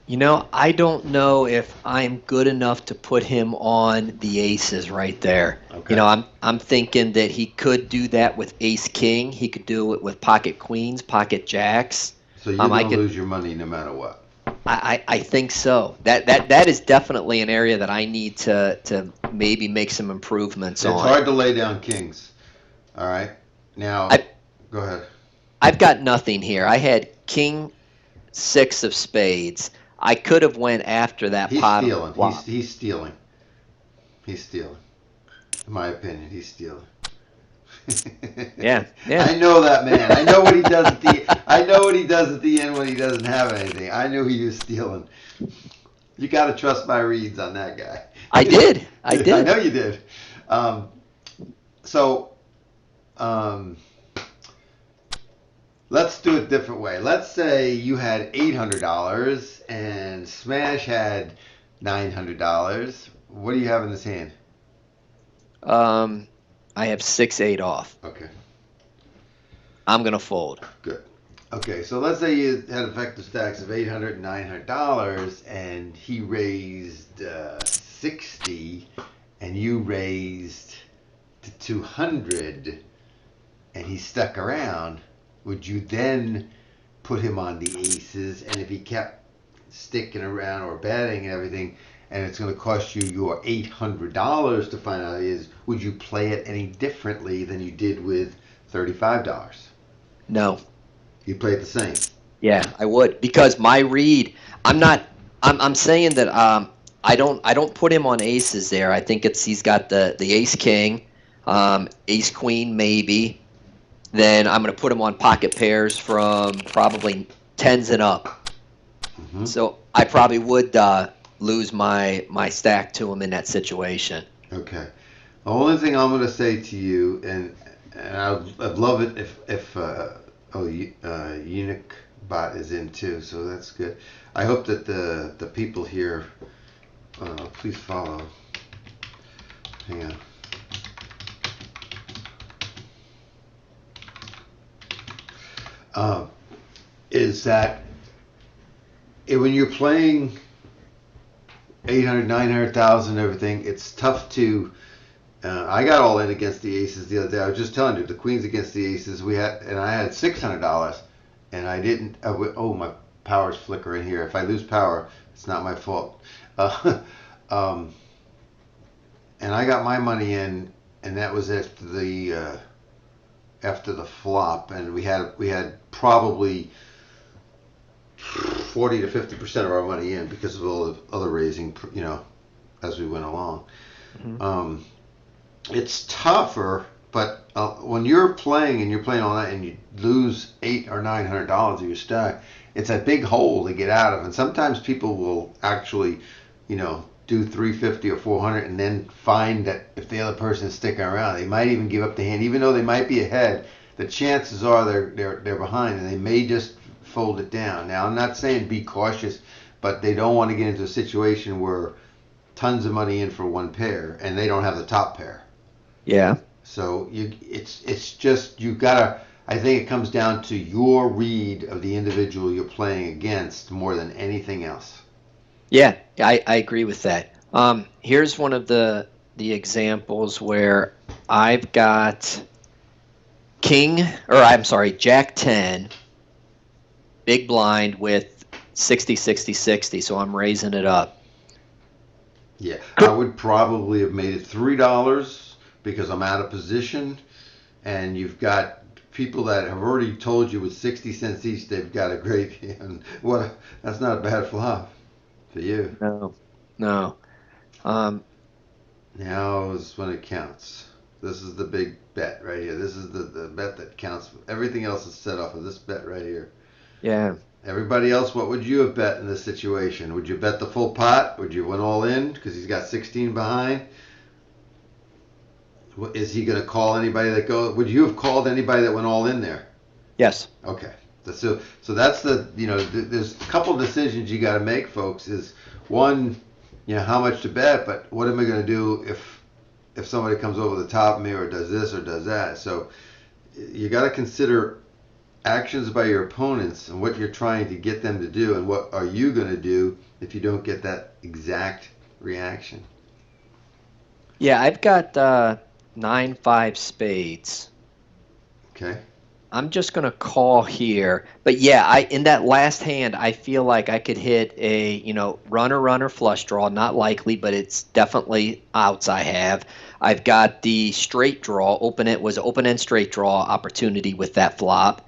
You know, I don't know if I'm good enough to put him on the aces right there. You Okay. know, I'm thinking that he could do that with ace king. He could do it with pocket queens, pocket jacks. So you're I going to could lose your money no matter what. I think so. That is definitely an area that I need to maybe make some improvements It's on. hard to lay down kings. All right. Now, I go ahead. I've got nothing here. I had king six of spades. I could have went after that He's pot on the stealing. flop. He's stealing. He's stealing. In my opinion, he's stealing. Yeah, yeah. I know that man. I know what he does at the. I know what he does at the end when he doesn't have anything. I knew he was stealing. You got to trust my reads on that guy. I did. I I did. know you did. Um, so um, let's do it a different way. Let's say you had $800 and Smash had $900. What do you have in this hand? Um, I have 6-8 off. Okay, I'm gonna fold. good. Okay, so let's say you had effective stacks of $800 and $900, and he raised 60, and you raised to 200, and he stuck around. Would you then put him on the aces? And if he kept sticking around or betting and everything, and it's going to cost you your $800 to find out is, would you play it any differently than you did with $35? No. You play it the same. Yeah, I would because my read. I'm not. I'm saying that I don't put him on aces there. I think it's he's got the ace king, ace queen maybe. Then I'm gonna put him on pocket pairs from probably tens and up. Hmm. So I probably would lose my stack to him in that situation. Okay. The only thing I'm going to say to you, and I'd love it if Eunuch Bot is in too, so that's good. I hope that the people here, please follow. Hang on. Um, is that when you're playing 800, 900,000, everything, it's tough to. I got all in against the aces the other day. I was just telling you, the queens against the aces. I had $600, and I didn't. Oh, my power's flickering here. If I lose power, it's not my fault. Uh, um, and I got my money in, and that was after the flop, and we had probably 40 to 50% of our money in because of all the other raising, as we went along. Mhm. Um, It's tougher, but when you're playing and you're playing all night and you lose $800 or $900 of your stack, it's a big hole to get out of. And sometimes people will actually, do 350 or 400 and then find that if the other person is sticking around, they might even give up the hand, even though they might be ahead. The chances are they're behind, and they may just fold it down. Now, I'm not saying be cautious, but they don't want to get into a situation where tons of money in for one pair and they don't have the top pair. Yeah. So it's just you gotta. I think it comes down to your read of the individual you're playing against more than anything else. Yeah, I agree with that. Here's one of the examples where I've got king, or I'm sorry, jack 10, big blind with 60, 60, 60, so I'm raising it up. Yeah, I would probably have made it $3 because I'm out of position, and you've got people that have already told you with 60 cents each they've got a great hand. That's not a bad flop for you. No, no. Um, Now is when it counts. This is the big bet right here. This is the bet that counts. Everything else is set off of this bet right here. yeah. Everybody else, what would you have bet in this situation? Would you bet the full pot? Would you win all in because he's got 16 behind? Is he going to call anybody that go? Would you have called anybody that went all in there? Yes. Okay. So that's there's a couple decisions you got to make, folks. Is one, how much to bet, but what am I going to do if somebody comes over the top of me or does this or does that? So you got to consider actions by your opponents and what you're trying to get them to do, and what are you going to do if you don't get that exact reaction. Yeah, I've got 9-5 spades. Okay. I'm just gonna call here, but yeah, I in that last hand, I feel like I could hit a runner flush draw. Not likely, but it's definitely outs I have. I've got the straight draw. Open end straight draw opportunity with that flop.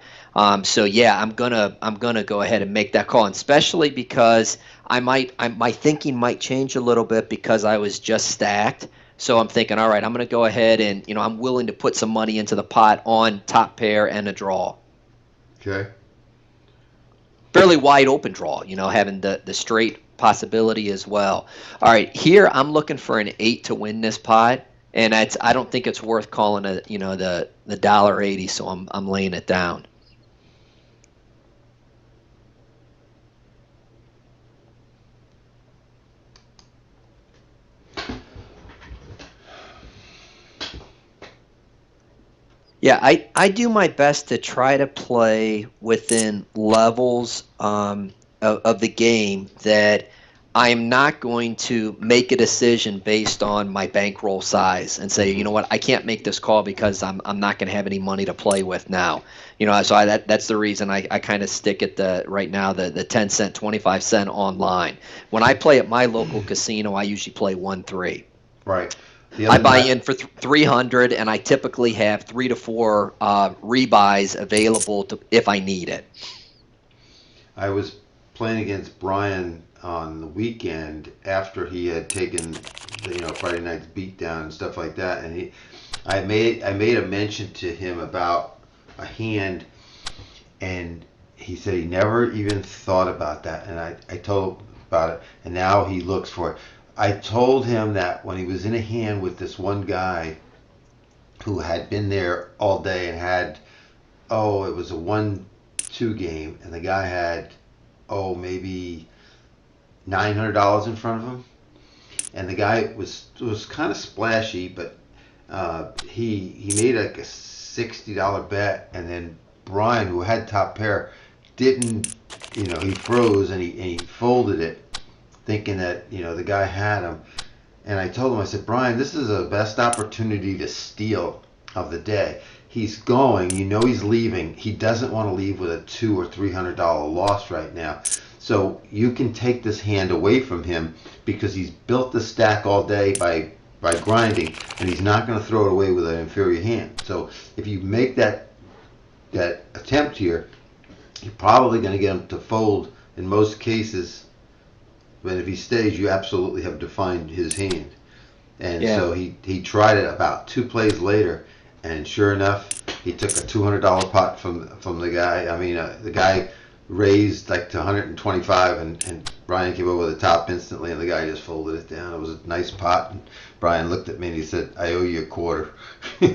So yeah, I'm gonna go ahead and make that call, and especially because my thinking might change a little bit because I was just stacked. So I'm thinking, all right, I'm going to go ahead and, I'm willing to put some money into the pot on top pair and a draw. Okay. Fairly wide open draw, having the straight possibility as well. All right, here I'm looking for an 8 to win this pot, and I don't think it's worth calling the $1.80, so I'm laying it down. Yeah, I do my best to try to play within levels of the game that I am not going to make a decision based on my bankroll size and say, you know what, I can't make this call because I'm not going to have any money to play with now. So that's the reason I kind of stick at the right now the 10 cent, 25 cent online. When I play at my local casino, I usually play 1-3. Right. The I other buy night, in for 300, and I typically have 3 to 4 rebuys available to if I need it. I was playing against Brian on the weekend after he had taken Friday night's beatdown and stuff like that, and I made a mention to him about a hand, and he said he never even thought about that, and I told him about it, and now he looks for it. I told him that when he was in a hand with this one guy who had been there all day and had, it was a 1-2 game, and the guy had, maybe $900 in front of him, and the guy was kind of splashy, but he made like a $60 bet, and then Brian, who had top pair, didn't, he froze and he folded it, thinking that the guy had him. And I told him, I said, Brian, this is the best opportunity to steal of the day. He's going, he's leaving. He doesn't want to leave with a $200 or $300 loss right now. So you can take this hand away from him because he's built the stack all day by grinding, and he's not going to throw it away with an inferior hand. So if you make that attempt here, you're probably going to get him to fold in most cases. But if he stays, you absolutely have defined his hand. And Yeah. so he tried it about 2 plays later, and sure enough, he took a $200 pot from the guy. I mean, the guy raised like to 125, and Brian came over the top instantly, and the guy just folded it down. It was a nice pot, and Brian looked at me and he said, "I owe you a quarter." I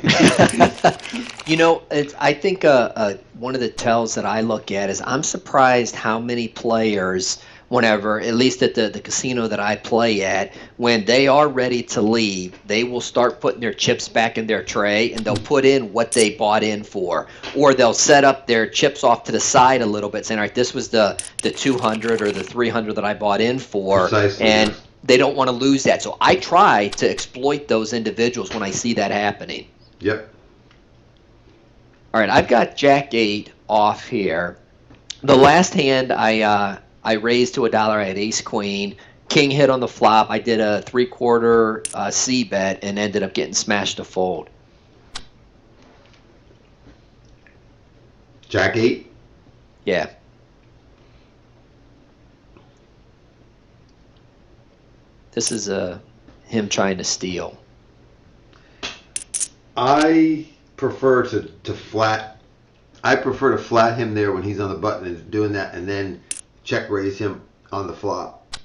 think one of the tells that I look at is I'm surprised how many players, whenever, at least at the casino that I play at, when they are ready to leave, they will start putting their chips back in their tray and they'll put in what they bought in for. Or they'll set up their chips off to the side a little bit, saying, all right, this was the 200 or the 300 that I bought in for. Precisely, And yes. they don't want to lose that. So I try to exploit those individuals when I see that happening. Yep. All right, I've got Jack 8 off here. The last hand I raised to $1. I had Ace Queen. King hit on the flop. I did a 3/4 C bet and ended up getting smashed to fold. Jack 8. Yeah. This is him trying to steal. I prefer to flat. I prefer to flat him there when he's on the button and doing that, and then check raise him on the flop.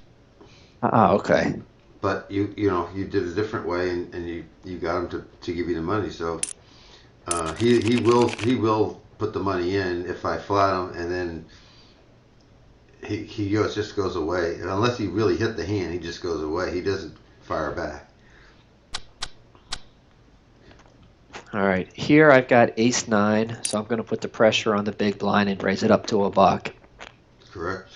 Oh, okay. But you did a different way, and you got him to give you the money. So he will put the money in if I flat him, and then he just goes away. And unless he really hit the hand, he just goes away. He doesn't fire back. All right, here I've got Ace 9, so I'm going to put the pressure on the big blind and raise it up to $1. Correct.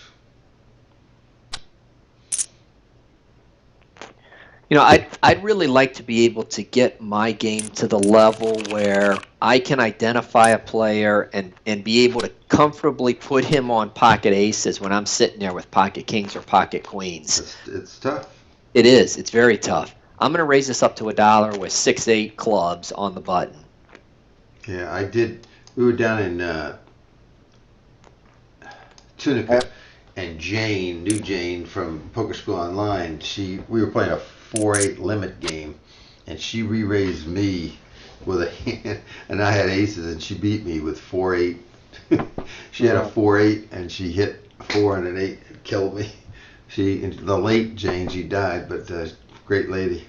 I'd really like to be able to get my game to the level where I can identify a player and be able to comfortably put him on pocket aces when I'm sitting there with pocket kings or pocket queens. It's tough. It is. It's very tough. I'm going to raise this up to $1 with 6-8 clubs on the button. Yeah, I did. We were down in Tunica, and New Jane from Poker School Online, we were playing a 4-8 limit game, and she re-raised me with a hand, and I had aces, and she beat me with 4-8. She had a 4-8, and she hit a 4 and an 8 and killed me. The late Jane, she died, but great lady.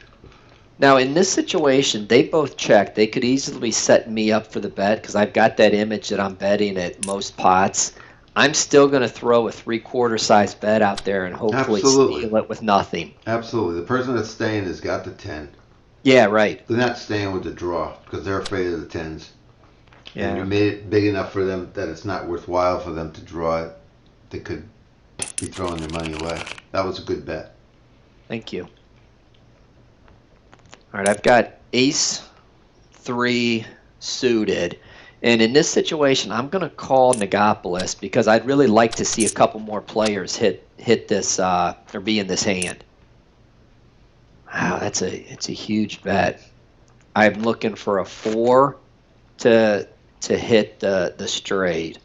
Now, in this situation, they both checked. They could easily be setting me up for the bet because I've got that image that I'm betting at most pots. I'm still going to throw a 3/4 size bet out there and hopefully steal it with nothing. Absolutely. The person that's staying has got the 10. Yeah, right. They're not staying with the draw because they're afraid of the 10s. Yeah. And you made it big enough for them that it's not worthwhile for them to draw it. They could be throwing their money away. That was a good bet. Thank you. All right, I've got Ace 3 suited. And in this situation, I'm going to call Negapolis because I'd really like to see a couple more players hit this or be in this hand. Wow, it's a huge bet. I'm looking for a 4 to hit the straight.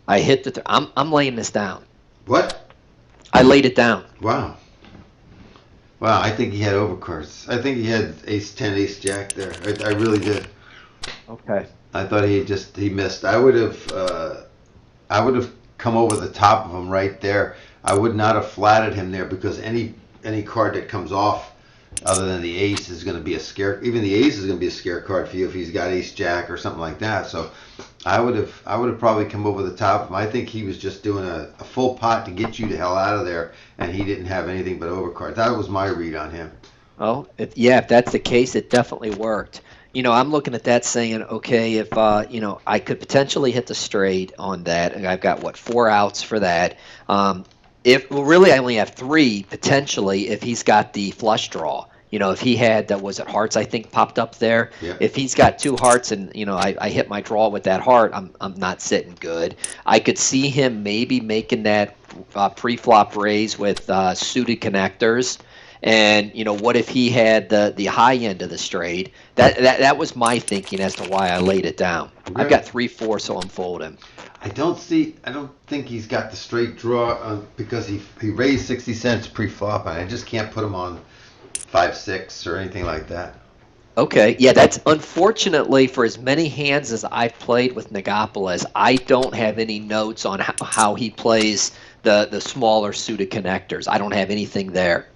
I hit the. I'm laying this down. What? I laid it down. Wow. Wow, I think he had overcards. I think he had Ace 10, Ace Jack there. I really did. Okay. I thought he missed. I would have come over the top of him right there. I would not have flatted him there because any card that comes off other than the ace is going to be a scare. Even the ace is going to be a scare card for you if he's got Ace Jack or something like that. So I would have probably come over the top of him. I think he was just doing a full pot to get you the hell out of there, and he didn't have anything but overcards. That was my read on him. Oh, if that's the case, it definitely worked. I'm looking at that saying, okay, if, I could potentially hit the straight on that, and I've got, 4 outs for that. Really I only have 3 potentially if he's got the flush draw. If he had, was it hearts I think popped up there? Yeah. If he's got 2 hearts and, I hit my draw with that heart, I'm not sitting good. I could see him maybe making that pre-flop raise with suited connectors. And what if he had the high end of the straight? That was my thinking as to why I laid it down. Okay. I've got 3-4, so I'm folding. I don't think he's got the straight draw because he raised 60 cents pre-flop, and I just can't put him on 5-6 or anything like that. Okay, yeah, that's unfortunately for as many hands as I've played with Nagapolis, I don't have any notes on how he plays the smaller suited connectors. I don't have anything there.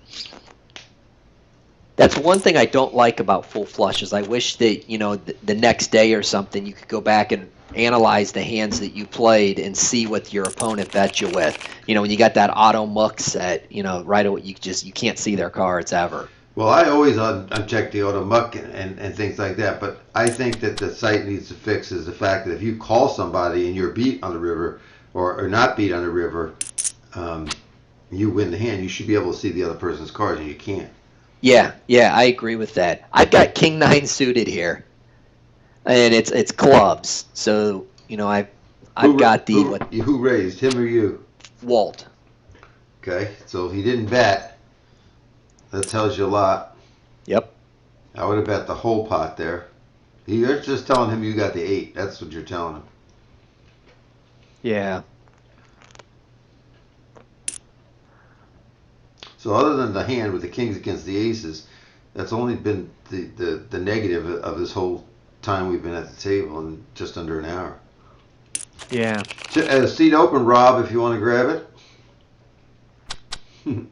That's one thing I don't like about full flushes. I wish that, the next day or something, you could go back and analyze the hands that you played and see what your opponent bet you with. When you got that auto muck set, right away, you can't see their cards ever. Well, I always uncheck the auto muck and things like that, but I think that the site needs to fix is the fact that if you call somebody and you're beat on the river or not beat on the river, um, you win the hand. You should be able to see the other person's cards, and you can't. Yeah, I agree with that. I've got King Nine suited here, and it's clubs. So I've got the Who raised, him or you? Walt. Okay, so he didn't bet. That tells you a lot. Yep. I would have bet the whole pot there. You're just telling him you got the 8. That's what you're telling him. Yeah. So other than the hand with the kings against the aces, that's only been the negative of this whole time we've been at the table in just under an hour. Yeah. Seat open, Rob, if you want to grab it.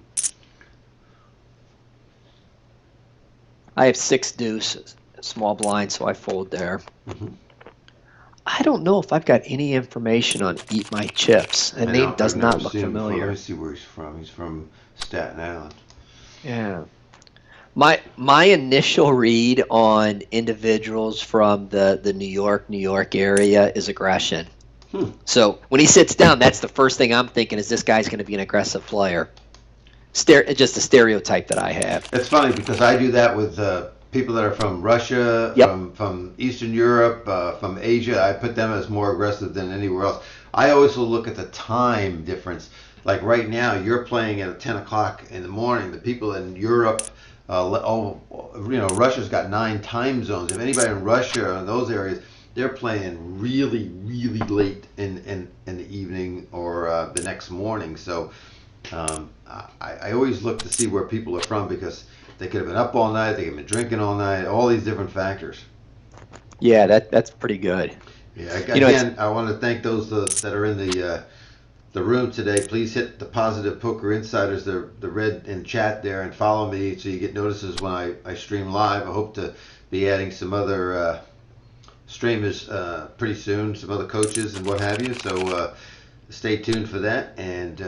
I have 6 deuces, small blind, so I fold there. Mm-hmm. I don't know if I've got any information on Eat My Chips. The name does not look familiar. Let me see where he's from. He's from Staten Island. Yeah. My initial read on individuals from the New York area is aggression. So when he sits down, that's the first thing I'm thinking is this guy's going to be an aggressive player. Just a stereotype that I have. It's funny because I do that with people that are from Russia, Yep. from Eastern Europe, from Asia. I put them as more aggressive than anywhere else. I always will look at the time difference. Like right now, you're playing at 10 o'clock in the morning. The people in Europe, Russia's got 9 time zones. If anybody in Russia or in those areas, they're playing really, really late in the evening or the next morning. So I always look to see where people are from because they could have been up all night, they could have been drinking all night, all these different factors. Yeah, that's pretty good. Yeah, again, I want to thank those that are in the room today. Please hit the Positive Poker Insiders, the red in chat there, and follow me so you get notices when I stream live. I hope to be adding some other streamers pretty soon, some other coaches and what have you. So stay tuned for that, and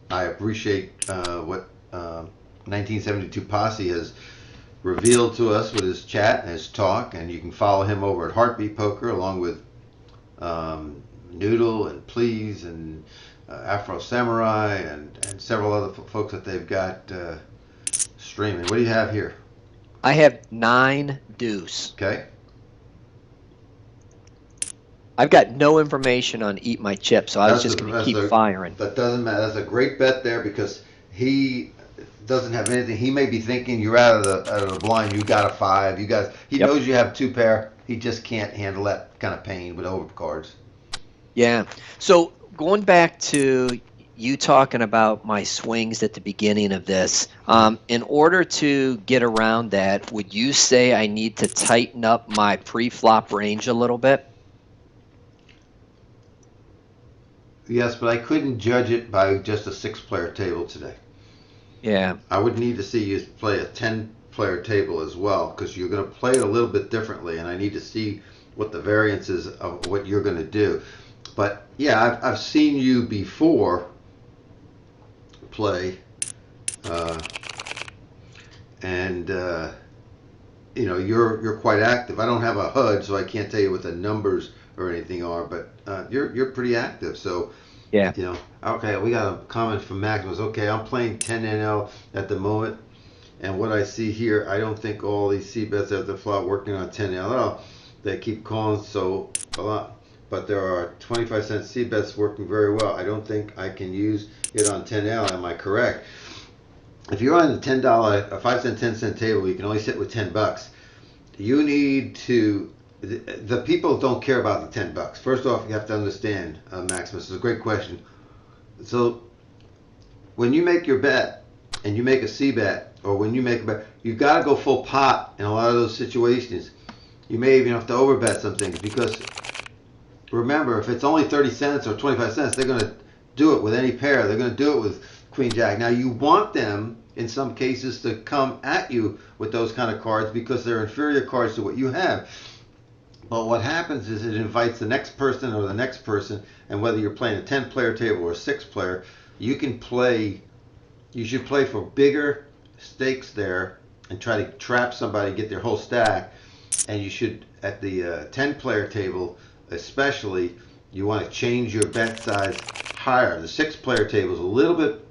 I appreciate what 1972 Posse has revealed to us with his chat and his talk, and you can follow him over at Heartbeat Poker along with Noodle and Please and Afro Samurai and several other folks that they've got streaming. What do you have here? I have 9 deuce. Okay. I've got no information on Eat My Chips, so I was just going to keep firing. That doesn't matter. That's a great bet there because he doesn't have anything. He may be thinking you're out of the blind. You got a 5. He knows you have 2 pair. He just can't handle that kind of pain with overcards. Yeah. So going back to you talking about my swings at the beginning of this, in order to get around that, would you say I need to tighten up my pre-flop range a little bit? Yes, but I couldn't judge it by just a 6-player table today. Yeah. I would need to see you play a 10-player table as well because you're going to play it a little bit differently, and I need to see what the variance is of what you're going to do. But yeah, I've seen you before play, and you're quite active. I don't have a HUD, so I can't tell you what the numbers or anything are, but you're pretty active. So yeah, okay, we got a comment from Maximus. Okay, I'm playing 10 NL at the moment, and what I see here, I don't think all these C bets at the flop working on 10 NL. They keep calling so a lot. But there are 25-cent C bets working very well. I don't think I can use it on 10L. Am I correct? If you're on the $10, a 5-cent, 10-cent table, you can only sit with $10. You need to. The people don't care about the $10. First off, you have to understand, Maximus. It's a great question. So when you make your bet and you make a C bet or when you make a bet, you got to go full pot in a lot of those situations. You may even have to overbet some things because remember, if it's only 30 cents or 25 cents, they're going to do it with any pair. They're going to do it with Queen Jack. Now, you want them, in some cases, to come at you with those kind of cards because they're inferior cards to what you have. But what happens is it invites the next person or the next person, and whether you're playing a 10-player table or a 6-player, you can play, you should play for bigger stakes there and try to trap somebody, get their whole stack. And you should, at the 10-player table especially, you want to change your bet size higher. The 6-player table is a little bit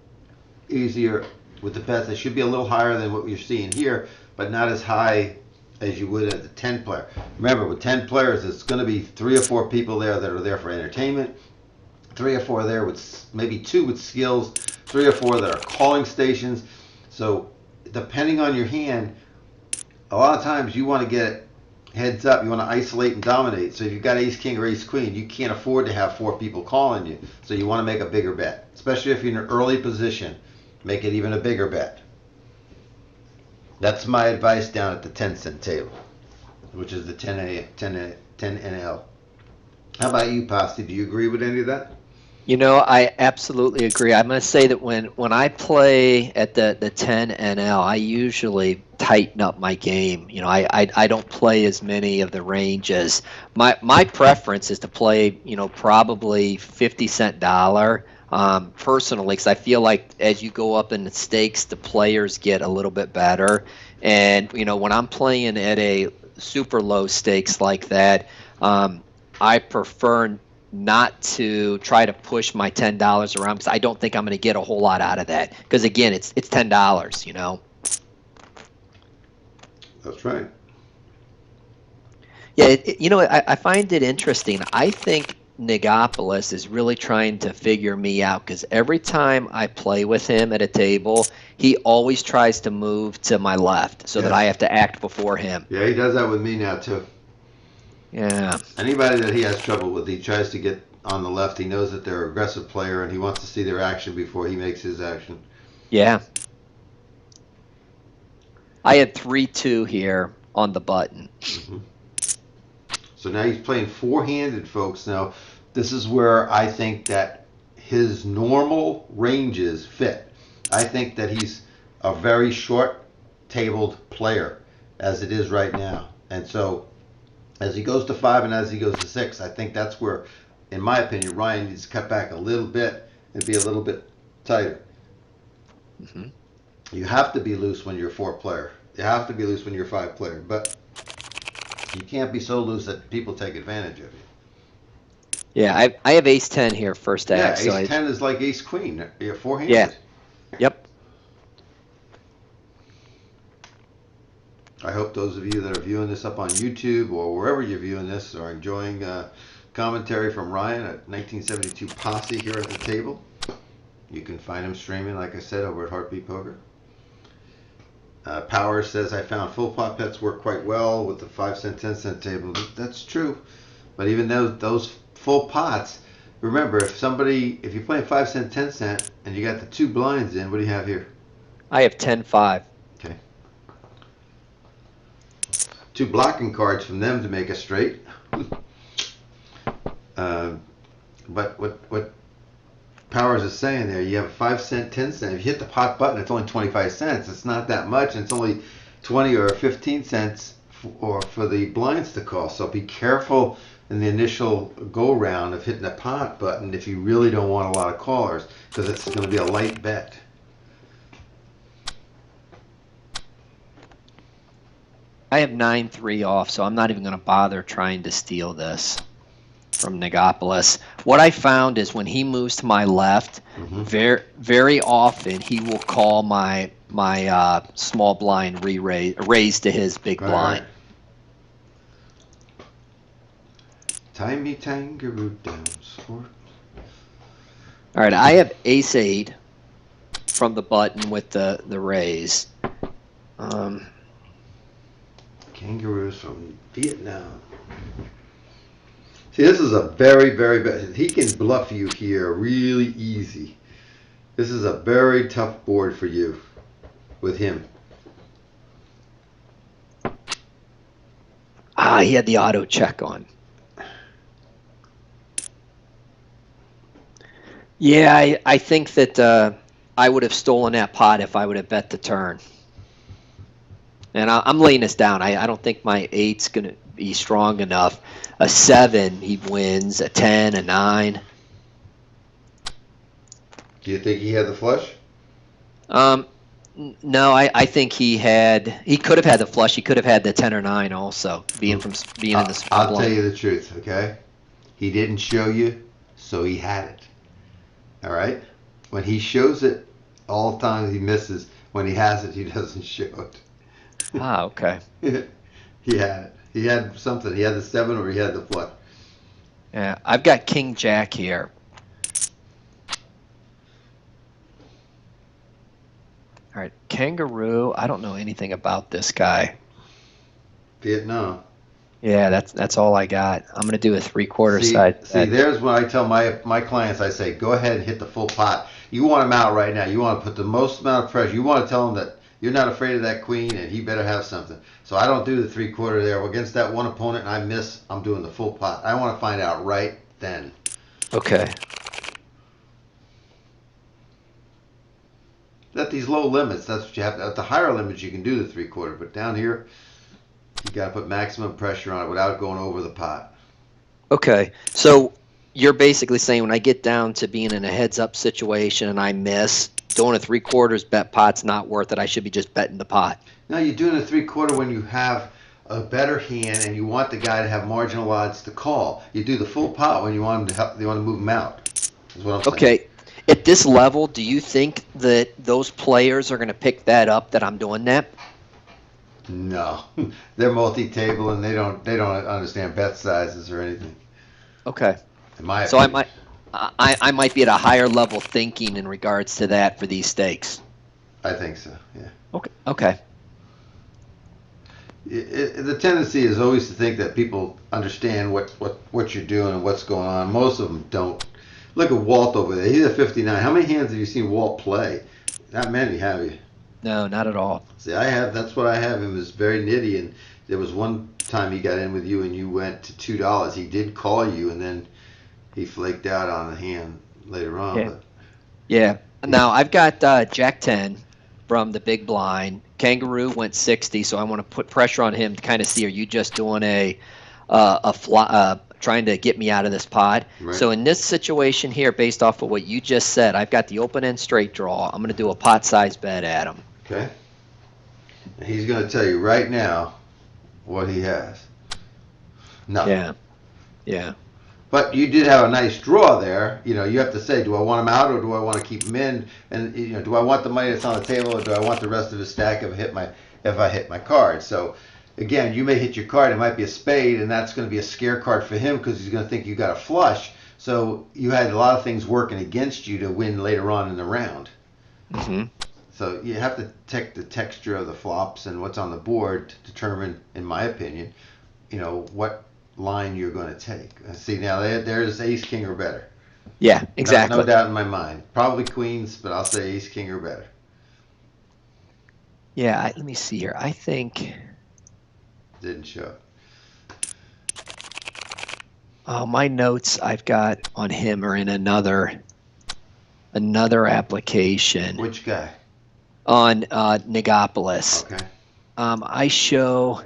easier with the bets. They should be a little higher than what you're seeing here, but not as high as you would at the 10-player. Remember, with 10 players, it's going to be 3 or 4 people there that are there for entertainment, 3 or 4 there with maybe 2 with skills, 3 or 4 that are calling stations. So depending on your hand, a lot of times you want to get heads up. You want to isolate and dominate. So if you've got ace king or ace queen, you can't afford to have 4 people calling you. So you want to make a bigger bet, especially if you're in an early position. Make it even a bigger bet. That's my advice down at the 10-cent table, which is the 10 NL. How about you, Posse? Do you agree with any of that? You know, I absolutely agree. I'm going to say that when I play at the 10 NL, I usually tighten up my game. You know, I don't play as many of the ranges. My preference is to play, you know, probably 50-cent dollar. Personally, because I feel like as you go up in the stakes, the players get a little bit better. And, you know, when I'm playing at a super low stakes like that, I prefer not to try to push my $10 around because I don't think I'm going to get a whole lot out of that. Because again, it's $10, you know. That's right. Yeah, you know, I find it interesting. I think Nigopolis is really trying to figure me out because every time I play with him at a table, he always tries to move to my left so that I have to act before him. Yeah, he does that with me now too. Yeah. Anybody that he has trouble with, he tries to get on the left. He knows that they're an aggressive player and he wants to see their action before he makes his action. Yeah. I had 3-2 here on the button. Mm-hmm. So now he's playing 4-handed, folks. Now, this is where I think that his normal ranges fit. I think that he's a very short-tabled player, as it is right now. And so, as he goes to 5 and as he goes to 6, I think that's where, in my opinion, Ryan needs to cut back a little bit and be a little bit tighter. Mm-hmm. You have to be loose when you're a 4-player. You have to be loose when you're a 5-player. But you can't be so loose that people take advantage of you. Yeah, I have ace-10 here first act. Yeah, so ace-10 is like ace-queen. You're 4-handed. Yeah. Yep. I hope those of you that are viewing this up on YouTube or wherever you're viewing this are enjoying commentary from Ryan at 1972 Posse here at the table. You can find him streaming, like I said, over at Heartbeat Poker. Power says, I found full pot bets work quite well with the 5-cent, 10-cent table. That's true. But even those full pots, remember, if you're playing 5-cent, 10-cent, and you got the 2 blinds in, what do you have here? I have 10-5. Okay. 2 blocking cards from them to make a straight. But what Powers is saying there, you have a 5-cent, 10-cent. If you hit the pot button, it's only 25 cents. It's not that much, and it's only 20 or 15 cents for the blinds to call. So be careful in the initial go-round of hitting the pot button if you really don't want a lot of callers, because it's going to be a light bet. I have 9-3 off, so I'm not even going to bother trying to steal this from Nigopolis. What I found is when he moves to my left, very often he will call my small blind raise to his big blind. Timey Tangaroo down sport. All right, I have ace-8 from the button with the raise. Kangaroos from Vietnam. See, this is a very, very bad. He can bluff you here really easy. This is a very tough board for you with him. He had the auto check on. Yeah, I think that I would have stolen that pot if I would have bet the turn. And I'm laying this down. I don't think my 8's going to be strong enough. A 7, he wins. A 10, a 9. Do you think he had the flush? No, I think he could have had the flush. He could have had the 10 or 9 also, being in the small I'll tell blind. you the truth, okay? He didn't show you, so he had it. All right? When he shows it, all the times he misses. When he has it, he doesn't show it. Okay. He had it. He had something. He had the 7 or he had the flush. Yeah, I've got King Jack here. All right, Kangaroo. I don't know anything about this guy. Vietnam. Yeah, that's all I got. I'm gonna do a 3/4 See, side. see, there's when I tell my clients, I say, go ahead and hit the full pot. You want him out right now. You want to put the most amount of pressure. You want to tell him that you're not afraid of that queen and he better have something. So I don't do the 3/4 there. Against that one opponent and I miss, I'm doing the full pot. I want to find out right then. Okay. At these low limits, that's what you have. At the higher limits, you can do the 3/4, but down here, you got to put maximum pressure on it without going over the pot. Okay. So you're basically saying when I get down to being in a heads-up situation and I miss, doing a 3/4 bet pot's not worth it. I should be just betting the pot. Now you're doing a 3/4 when you have a better hand and you want the guy to have marginal odds to call. You do the full pot when you want him to help. You want to move him out. Is what I'm saying. Okay. At this level, do you think that those players are going to pick that up that I'm doing that? No, they're multi-table and they don't understand bet sizes or anything. Okay. In my So I opinion. might be at a higher level thinking in regards to that for these stakes. I think so. Yeah. Okay. Okay. The tendency is always to think that people understand what you're doing and what's going on. Most of them don't. Look at Walt over there. He's at 59. How many hands have you seen Walt play? Not many, have you? No, not at all. See, I have. That's what I have him is very nitty. And there was one time he got in with you and you went to $2. He did call you and then he flaked out on the hand later on. Yeah. But Yeah. Now I've got Jack 10 from the big blind. Kangaroo went 60, so I want to put pressure on him to kind of see, are you just doing trying to get me out of this pot? Right. So in this situation here, based off of what you just said, I've got the open end straight draw. I'm going to do a pot size bet at him. Okay. And he's going to tell you right now what he has. Nothing. Yeah. Yeah. But you did have a nice draw there. You know, you have to say, do I want him out or do I want to keep him in? And you know, do I want the money that's on the table or do I want the rest of his stack if I hit my card? So again, you may hit your card. It might be a spade, and that's going to be a scare card for him because he's going to think you got a flush. So you had a lot of things working against you to win later on in the round. Mm-hmm. So you have to take the texture of the flops and what's on the board to determine, in my opinion, you know, what line you're going to take. See, now there's ace, king, or better. Yeah, exactly. No doubt in my mind. Probably queens, but I'll say ace, king, or better. Yeah, let me see here. I think Didn't show. my notes I've got on him are in another application. Which guy? On Nigopolis. Okay. I show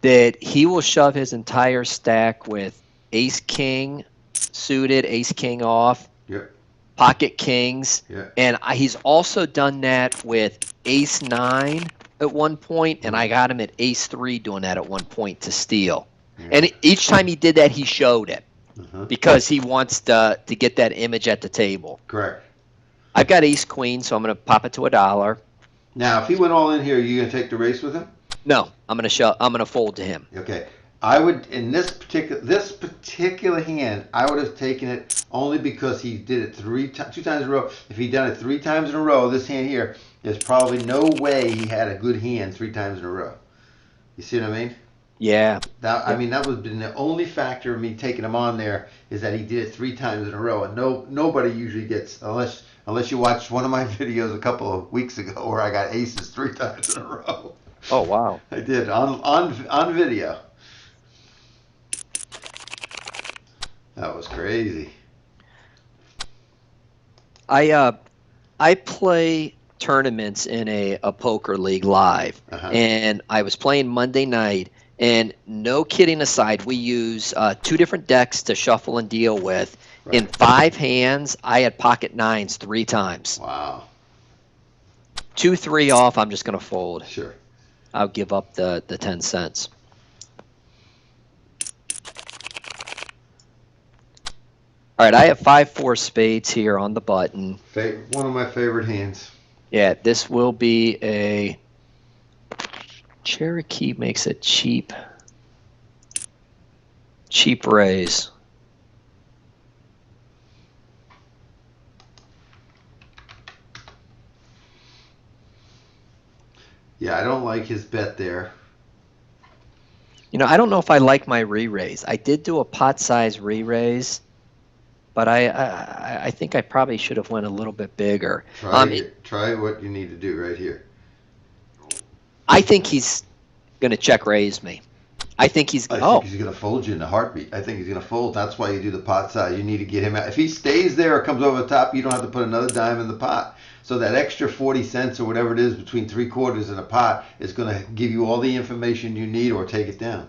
that he will shove his entire stack with ace king suited, ace king off, Yep. pocket kings, Yeah. and he's also done that with ace 9 at one point, and I got him at ace 3 doing that at one point to steal. Yeah. And each time he did that, he showed it Uh-huh. because he wants to get that image at the table. Correct. I've got ace queen, so I'm going to pop it to $1. Now, if he went all in here, are you going to take the race with him? No, I'm going to fold to him. Okay. I would, in this particular hand, I would have taken it only because he did it 2 times in a row. If he'd done it 3 times in a row, this hand here, there's probably no way he had a good hand 3 times in a row. You see what I mean? Yeah. I mean, that would have been the only factor of me taking him on there is that he did it 3 times in a row, and nobody usually gets, unless you watched one of my videos a couple of weeks ago where I got aces 3 times in a row. Oh, wow. I did on video. That was crazy. I play tournaments in a poker league live, Uh-huh. and I was playing Monday night. And no kidding aside, we use two different decks to shuffle and deal with. In Right. 5 hands, I had pocket nines 3 times. Wow. 2-3 off, I'm just going to fold. Sure. I'll give up the 10 cents. All right, I have 5-4 spades here on the button. One of my favorite hands. Yeah, this will be a Cherokee makes a cheap raise. Yeah, I don't like his bet there. I don't know if I like my re-raise. I did do a pot size re-raise, but I think I probably should have went a little bit bigger. Try what you need to do right here. I think he's going to check raise me. I think he's. I think he's going to fold you in a heartbeat. I think he's going to fold. That's why you do the pot size. You need to get him out. If he stays there or comes over the top, you don't have to put another dime in the pot. So that extra 40 cents or whatever it is between 3/4 and a pot is going to give you all the information you need or take it down.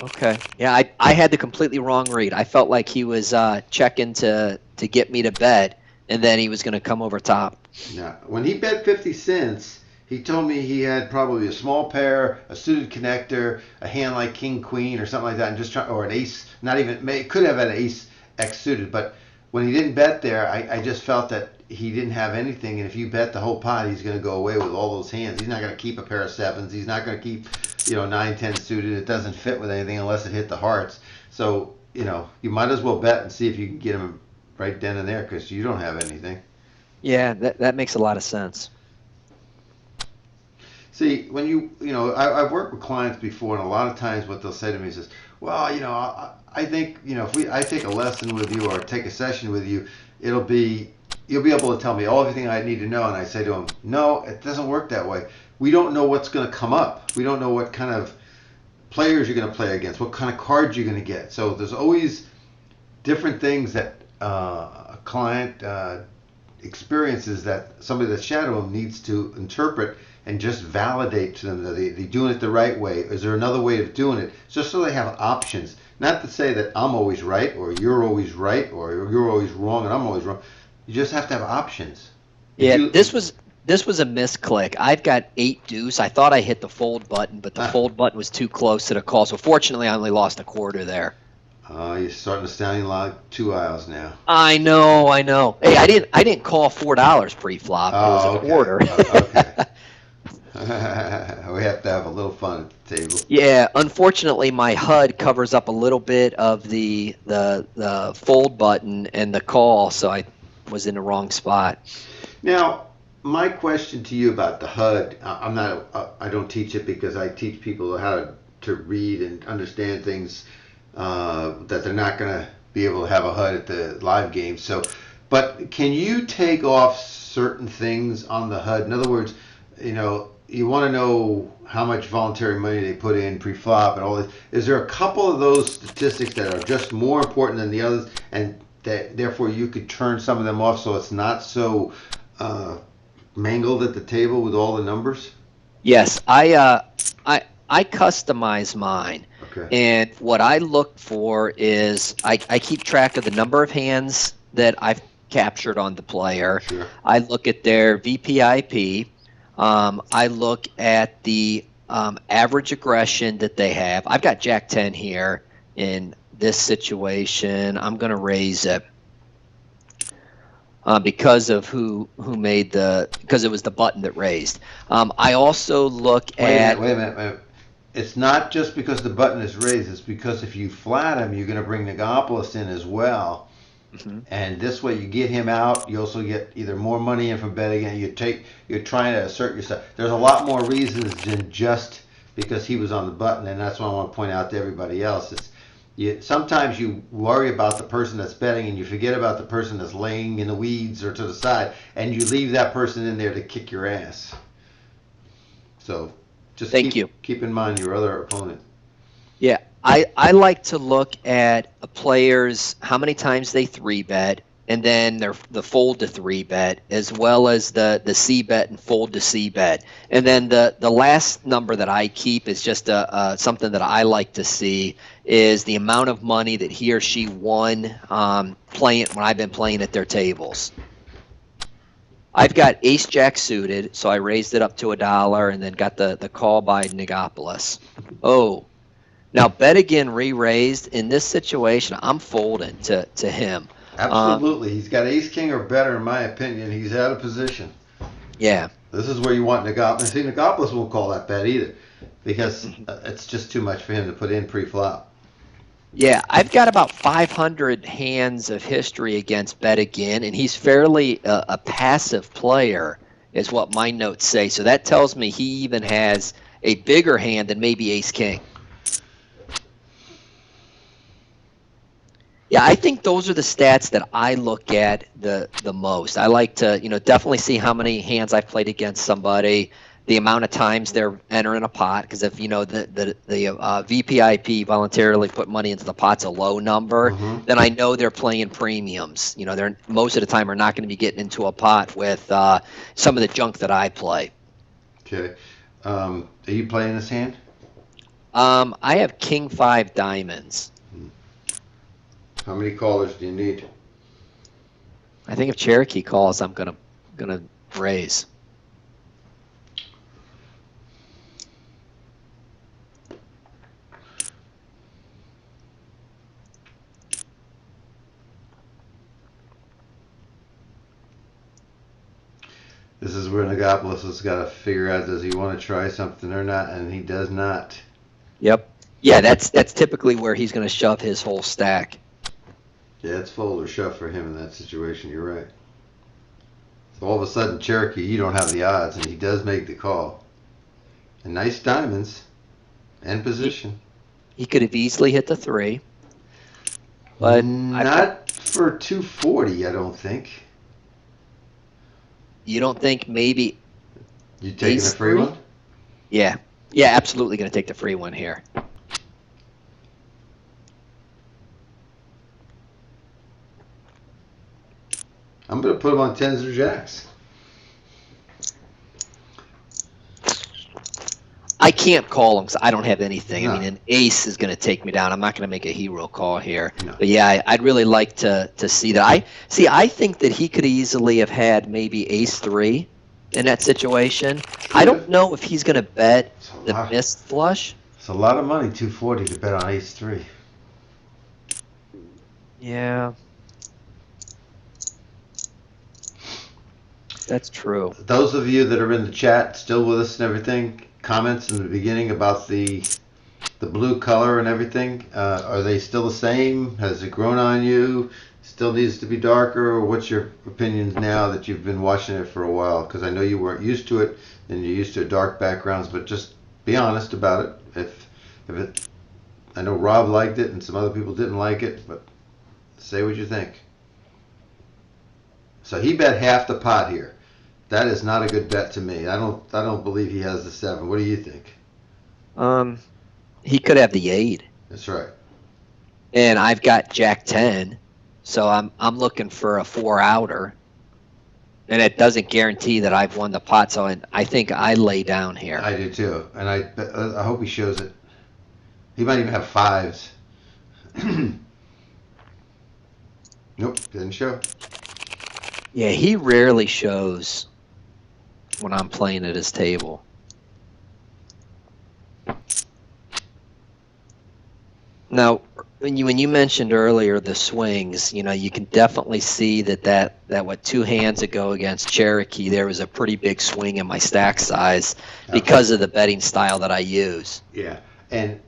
Okay. Yeah, I had the completely wrong read. I felt like he was checking to get me to bet, and then he was going to come over top. Now, when he bet 50 cents, he told me he had probably a small pair, a suited connector, a hand like king queen or something like that, and just or an ace. Not even could have had an ace X suited, but when he didn't bet there, I just felt that he didn't have anything. And if you bet the whole pot, he's going to go away with all those hands. He's not going to keep a pair of sevens. He's not going to keep 9-10 suited. It doesn't fit with anything unless it hit the hearts. So you might as well bet and see if you can get him right then and there because you don't have anything. Yeah, that makes a lot of sense. See, when I've worked with clients before, and a lot of times what they'll say to me is, well, I think, if I take a lesson with you or take a session with you, you'll be able to tell me everything I need to know. And I say to them, no, it doesn't work that way. We don't know what's going to come up. We don't know what kind of players you're going to play against, what kind of cards you're going to get. So there's always different things that a client experiences that somebody that's shadowing him needs to interpret and just validate to them that they're doing it the right way. Is there another way of doing it? Just so they have options. Not to say that I'm always right or you're always right or you're always wrong and I'm always wrong. You just have to have options. Yeah, this was a misclick. I've got 8 deuce. I thought I hit the fold button, but the fold button was too close to the call. So fortunately, I only lost a quarter there. You're starting to sound like 2 aisles now. I know. Hey, I didn't call $4 pre-flop. It was a quarter. Okay. We have to have a little fun at the table. Yeah, unfortunately, my HUD covers up a little bit of the fold button and the call, so I was in the wrong spot. Now, my question to you about the HUD, I don't teach it because I teach people how to read and understand things that they're not going to be able to have a HUD at the live game. So, but can you take off certain things on the HUD? In other words, you want to know how much voluntary money they put in pre-flop and all this. Is there a couple of those statistics that are just more important than the others, and that therefore you could turn some of them off so it's not so mangled at the table with all the numbers? Yes, I customize mine. Okay. And what I look for is I keep track of the number of hands that I've captured on the player. Sure. I look at their VPIP. I look at the average aggression that they have. I've got Jack 10 here in this situation. I'm going to raise it because of who made because it was the button that raised. I also look at. Wait a minute. It's not just because the button is raised. It's because if you flat him, you're going to bring Nagopoulos in as well. Mm-hmm. And this way you get him out. You also get either more money in from betting, and you're trying to assert yourself. There's a lot more reasons than just because he was on the button, and that's what I want to point out to everybody else. Sometimes you worry about the person that's betting and you forget about the person that's laying in the weeds or to the side, and you leave that person in there to kick your ass. So just keep in mind your other opponent. Yeah, I like to look at a player's how many times they three bet, and then the fold to three bet, as well as the C bet and fold to C bet, and then the last number that I keep is just something that I like to see is the amount of money that he or she won playing when I've been playing at their tables. I've got ace jack suited, so I raised it up to $1 and then got the call by Negopoulos. Oh. Now, bet again re-raised. In this situation, I'm folding to him. Absolutely. He's got ace king or better, in my opinion. He's out of position. Yeah. This is where you want Negopoulos. See, Negopoulos won't call that bet either because it's just too much for him to put in pre-flop. Yeah, I've got about 500 hands of history against bet again, and he's fairly a passive player, is what my notes say. So that tells me he even has a bigger hand than maybe ace king. Yeah, I think those are the stats that I look at the most. I like to, definitely see how many hands I've played against somebody, the amount of times they're entering a pot. Because if the VPIP voluntarily put money into the pot's a low number, then I know they're playing premiums. They're most of the time are not going to be getting into a pot with some of the junk that I play. Okay, are you playing this hand? I have king 5 diamonds. How many callers do you need? I think if Cherokee calls, I'm gonna raise. This is where Negopoulos has got to figure out, does he want to try something or not, and he does not. Yep. Yeah, that's typically where he's going to shove his whole stack. Yeah, it's fold or shove for him in that situation. You're right. So all of a sudden, Cherokee, you don't have the odds, and he does make the call. And nice diamonds and position. He could have easily hit the 3. But not for 240, I don't think. You don't think maybe You taking a free one? Yeah. Yeah, absolutely going to take the free one here. I'm going to put him on 10s or jacks. I can't call him because I don't have anything. No. I mean, an ace is going to take me down. I'm not going to make a hero call here. No. But yeah, I'd really like to see that. I think that he could easily have had maybe ace 3 in that situation. I don't know if he's going to bet the missed flush. It's a lot of money, 240 to bet on ace 3. Yeah. That's true. Those of you that are in the chat, still with us and everything, comments in the beginning about the blue color and everything, are they still the same? Has it grown on you? Still needs to be darker? Or what's your opinions now that you've been watching it for a while? Because I know you weren't used to it, and you're used to dark backgrounds, but just be honest about it. If it, I know Rob liked it and some other people didn't like it, but say what you think. So he bet half the pot here. That is not a good bet to me. I don't believe he has the 7. What do you think? He could have the 8. That's right. And I've got Jack 10, so I'm looking for a 4-outer. And it doesn't guarantee that I've won the pot, so I think I lay down here. I do too, and I hope he shows it. He might even have 5s. Nope, didn't show. Yeah, he rarely shows when I'm playing at his table. Now, when you mentioned earlier the swings, you can definitely see that what 2 hands ago against Cherokee, there was a pretty big swing in my stack size because of the betting style that I use. Yeah, and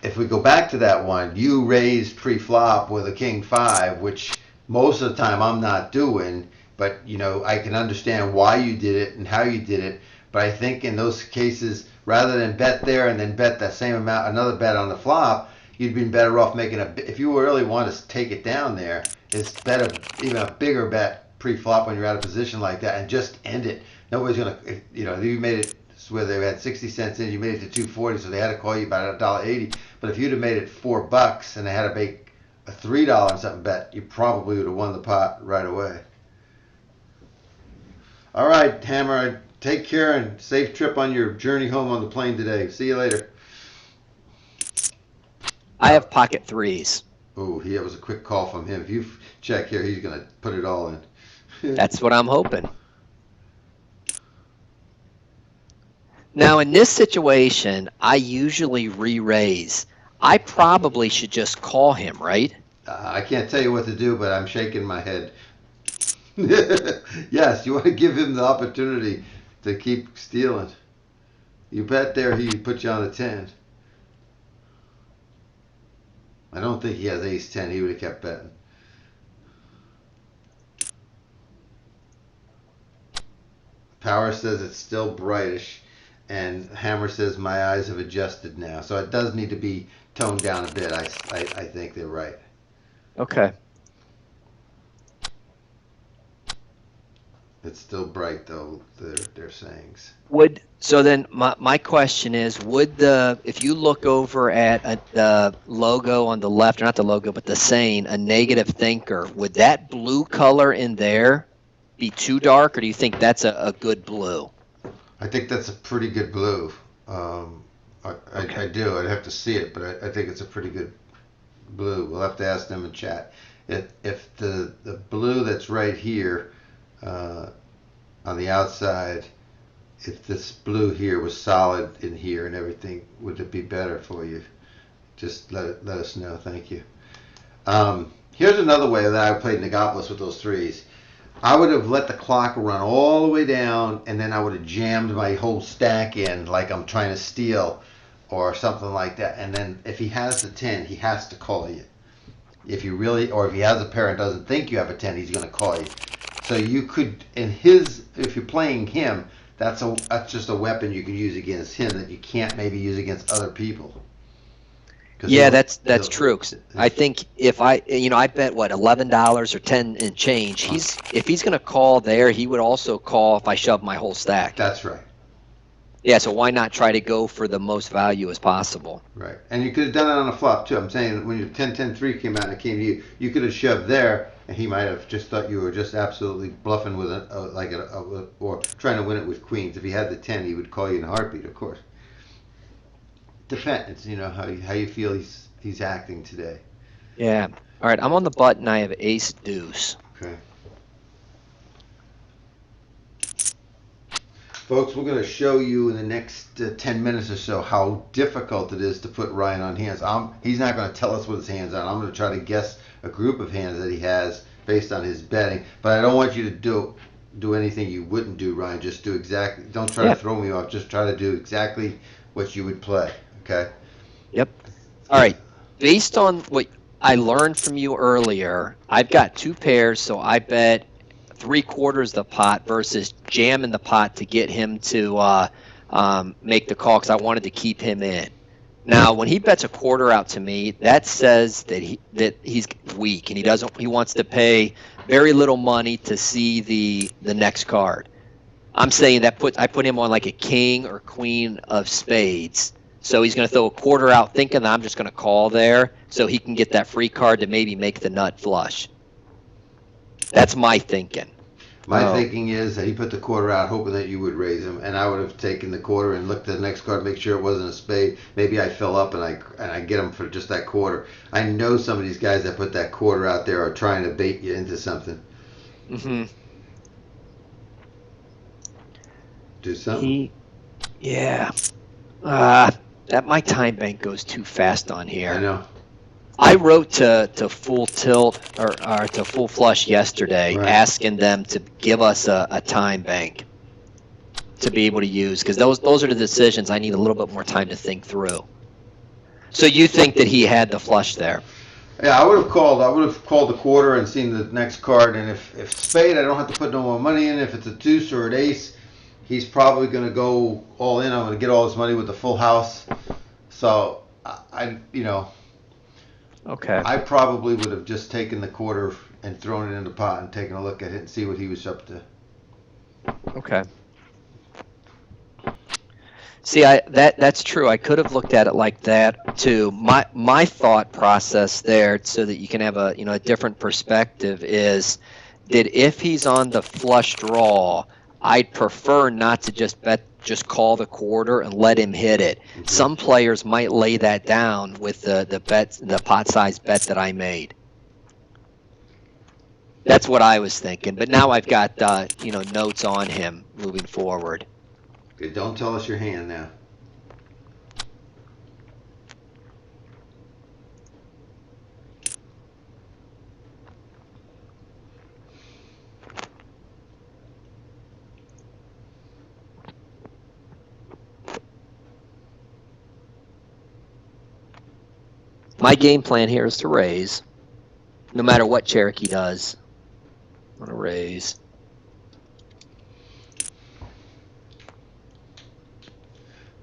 if we go back to that one, you raised pre-flop with a king 5, which most of the time I'm not doing, but I can understand why you did it and how you did it. But I think in those cases, rather than bet there and then bet that same amount, another bet on the flop, you'd been better off making if you really want to take it down there, it's better, even a bigger bet pre-flop when you're out of position like that and just end it. Nobody's going to, if you made it where they had 60 cents in, you made it to 240, so they had to call you about $1.80. But if you'd have made it $4 and they had to make a $3 and something bet, you probably would have won the pot right away. All right, Hammer, take care and safe trip on your journey home on the plane today. See you later. I have pocket threes. Oh, that was a quick call from him. If you check here, he's going to put it all in. That's what I'm hoping. Now, in this situation, I usually re-raise. I probably should just call him, right? I can't tell you what to do, but I'm shaking my head. Yes, you want to give him the opportunity to keep stealing. You bet there he put you on a 10. I don't think he has ace 10. He would have kept betting. Power says it's still brightish, and Hammer says my eyes have adjusted now. So it does need to be toned down a bit. I think they're right. Okay. It's still bright though. Their sayings. So then my question is, if you look over at the logo on the left, or not the logo, but the saying, a negative thinker, would that blue color in there be too dark, or do you think that's a good blue? I think that's a pretty good blue. I do. I'd have to see it, but I think it's a pretty good blue. We'll have to ask them in chat. If the blue that's right here on the outside, if this blue here was solid in here and everything, would it be better for you? Just let us know. Thank you. Here's another way that I played Negapolis with those threes. I would have let the clock run all the way down, and then I would have jammed my whole stack in like I'm trying to steal or something like that. And then if he has the 10, he has to call you. If you really, or if he has a pair and doesn't think you have a 10, he's going to call you. So you could, if you're playing him, that's just a weapon you can use against him that you can't maybe use against other people. Yeah, that's true. I think if I bet what, $11 or 10 and change. If he's going to call there, he would also call if I shove my whole stack. That's right. Yeah, so why not try to go for the most value as possible? Right, and you could have done it on a flop too. I'm saying when your 10-10-3 came out and it came to you, you could have shoved there, and he might have just thought you were just absolutely bluffing with or trying to win it with queens. If he had the 10, he would call you in a heartbeat, of course. Depends, how you feel he's acting today. Yeah. All right, I'm on the button. I have ace deuce. Okay. Folks, we're going to show you in the next 10 minutes or so how difficult it is to put Ryan on hands. He's not going to tell us what his hands are. I'm going to try to guess a group of hands that he has based on his betting. But I don't want you to do anything you wouldn't do, Ryan. Just do exactly. Don't try to throw me off. Just try to do exactly what you would play. Okay? Yep. All right. Based on what I learned from you earlier, I've got two pairs, so I bet 3/4 the pot versus jamming the pot to get him to make the call because I wanted to keep him in. Now, when he bets a quarter out to me, that says that he's weak and he wants to pay very little money to see the next card. I'm saying that I put him on like a king or queen of spades. So he's going to throw a quarter out thinking that I'm just going to call there so he can get that free card to maybe make the nut flush. That's my thinking. My thinking is that he put the quarter out hoping that you would raise him, and I would have taken the quarter and looked at the next card, make sure it wasn't a spade. Maybe I fill up and I get him for just that quarter. I know some of these guys that put that quarter out there are trying to bait you into something. Mm-hmm. Do something. Yeah. That my time bank goes too fast on here. I know. I wrote to full tilt or to full flush yesterday, asking them to give us a time bank to be able to use because those are the decisions I need a little bit more time to think through. So you think that he had the flush there? Yeah, I would have called the quarter and seen the next card, and if spade, I don't have to put no more money in. If it's a deuce or an ace, he's probably going to go all in. I'm going to get all his money with the full house. So Okay. I probably would have just taken the quarter and thrown it in the pot and taken a look at it and see what he was up to. Okay. See, that's true. I could have looked at it like that too. My thought process there, so that you can have a a different perspective, is that if he's on the flush draw, I'd prefer not to just call the quarter and let him hit it. Some players might lay that down with the pot size bet that I made. That's what I was thinking. But now I've got notes on him moving forward. Okay, don't tell us your hand now. My game plan here is to raise, no matter what Cherokee does. I'm gonna raise.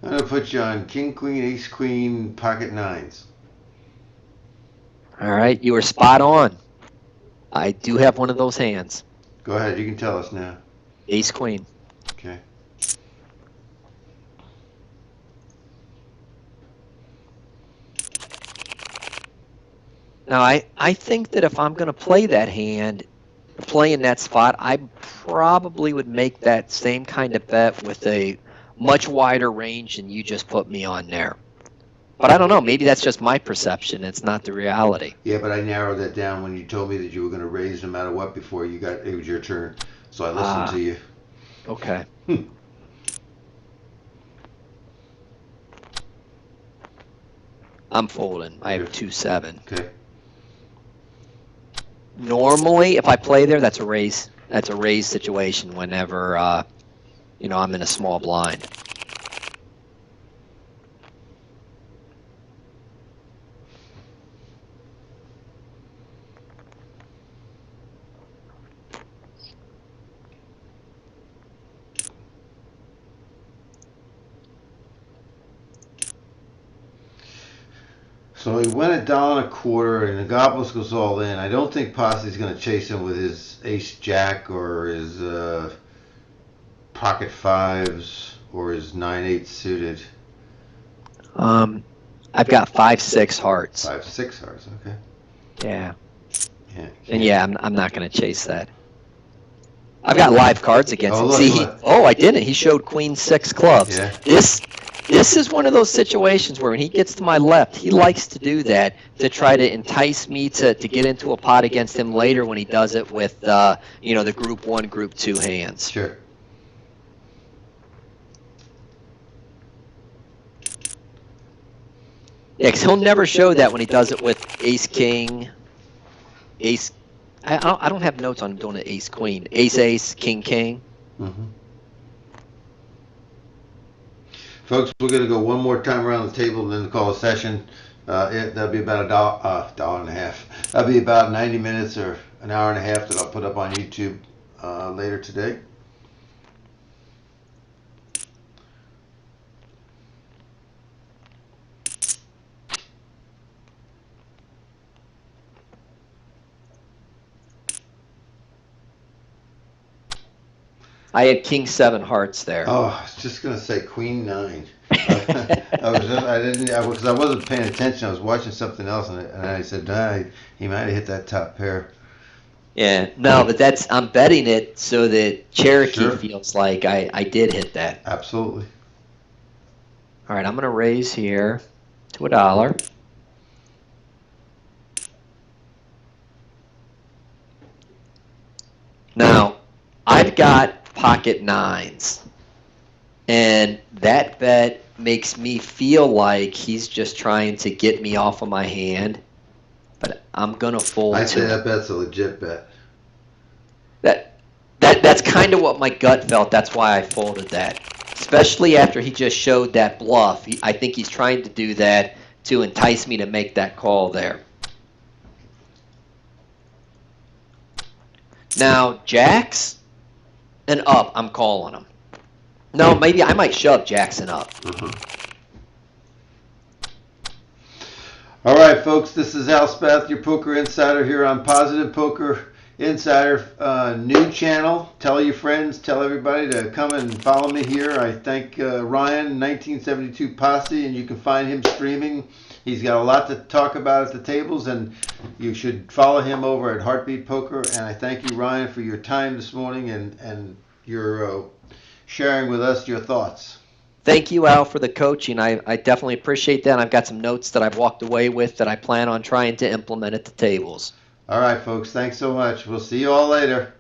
I'm gonna put you on king, queen, ace, queen, pocket nines. All right, you were spot on. I do have one of those hands. Go ahead, you can tell us now. Ace, queen. Okay. Now, I think that if I'm going to play that hand, play in that spot, I probably would make that same kind of bet with a much wider range than you just put me on there. But I don't know. Maybe that's just my perception. It's not the reality. Yeah, but I narrowed that down when you told me that you were going to raise no matter what before it was your turn. So I listened to you. Okay. I'm folding. I have 2-7. Okay. Normally, if I play there, that's a raise. That's a raise situation whenever I'm in a small blind. So he went $1.25, and the Gobbles goes all in. I don't think Posse's going to chase him with his ace jack or his pocket fives or his 9-8 suited. I've got 5-6 hearts. 5-6 hearts. Okay. Yeah. Yeah. And yeah, I'm not going to chase that. I've got live cards against him. look, See, look. I didn't. He showed queen 6 clubs. Yeah. This is one of those situations where when he gets to my left, he likes to do that to try to entice me to get into a pot against him later when he does it with the group 1, group 2 hands. Sure. Yeah, because he'll never show that when he does it with ace king, ace. I don't have notes on him doing it ace queen, ace king king. Mm-hmm. Folks, we're going to go one more time around the table and then call a session. That'll be about $1.50. That'll be about 90 minutes or an hour and a half that I'll put up on YouTube later today. I had king 7 hearts there. Oh, I was just going to say queen 9. Because I wasn't paying attention. I was watching something else, and I said, he might have hit that top pair. Yeah, no, but I'm betting it so that Cherokee Sure. feels like I did hit that. Absolutely. All right, I'm going to raise here to $1. Now, I've got pocket 9s, and that bet makes me feel like he's just trying to get me off of my hand, but I'm going to fold I to say it. that bet's a legit bet. That's kind of what my gut felt. That's why I folded that. Especially after he just showed that bluff. I think he's trying to do that to entice me to make that call there. Now, jacks and up, I'm calling them. No, maybe I might shove jacks and up. All right, folks, this is Al Spath, your poker insider here on Positive Poker Insider new channel. Tell your friends, tell everybody to come and follow me here. I thank Ryan, 1972 Posse, and you can find him streaming. He's got a lot to talk about at the tables, and you should follow him over at Heartbeat Poker. And I thank you, Ryan, for your time this morning and your sharing with us your thoughts. Thank you, Al, for the coaching. I definitely appreciate that. I've got some notes that I've walked away with that I plan on trying to implement at the tables. All right, folks. Thanks so much. We'll see you all later.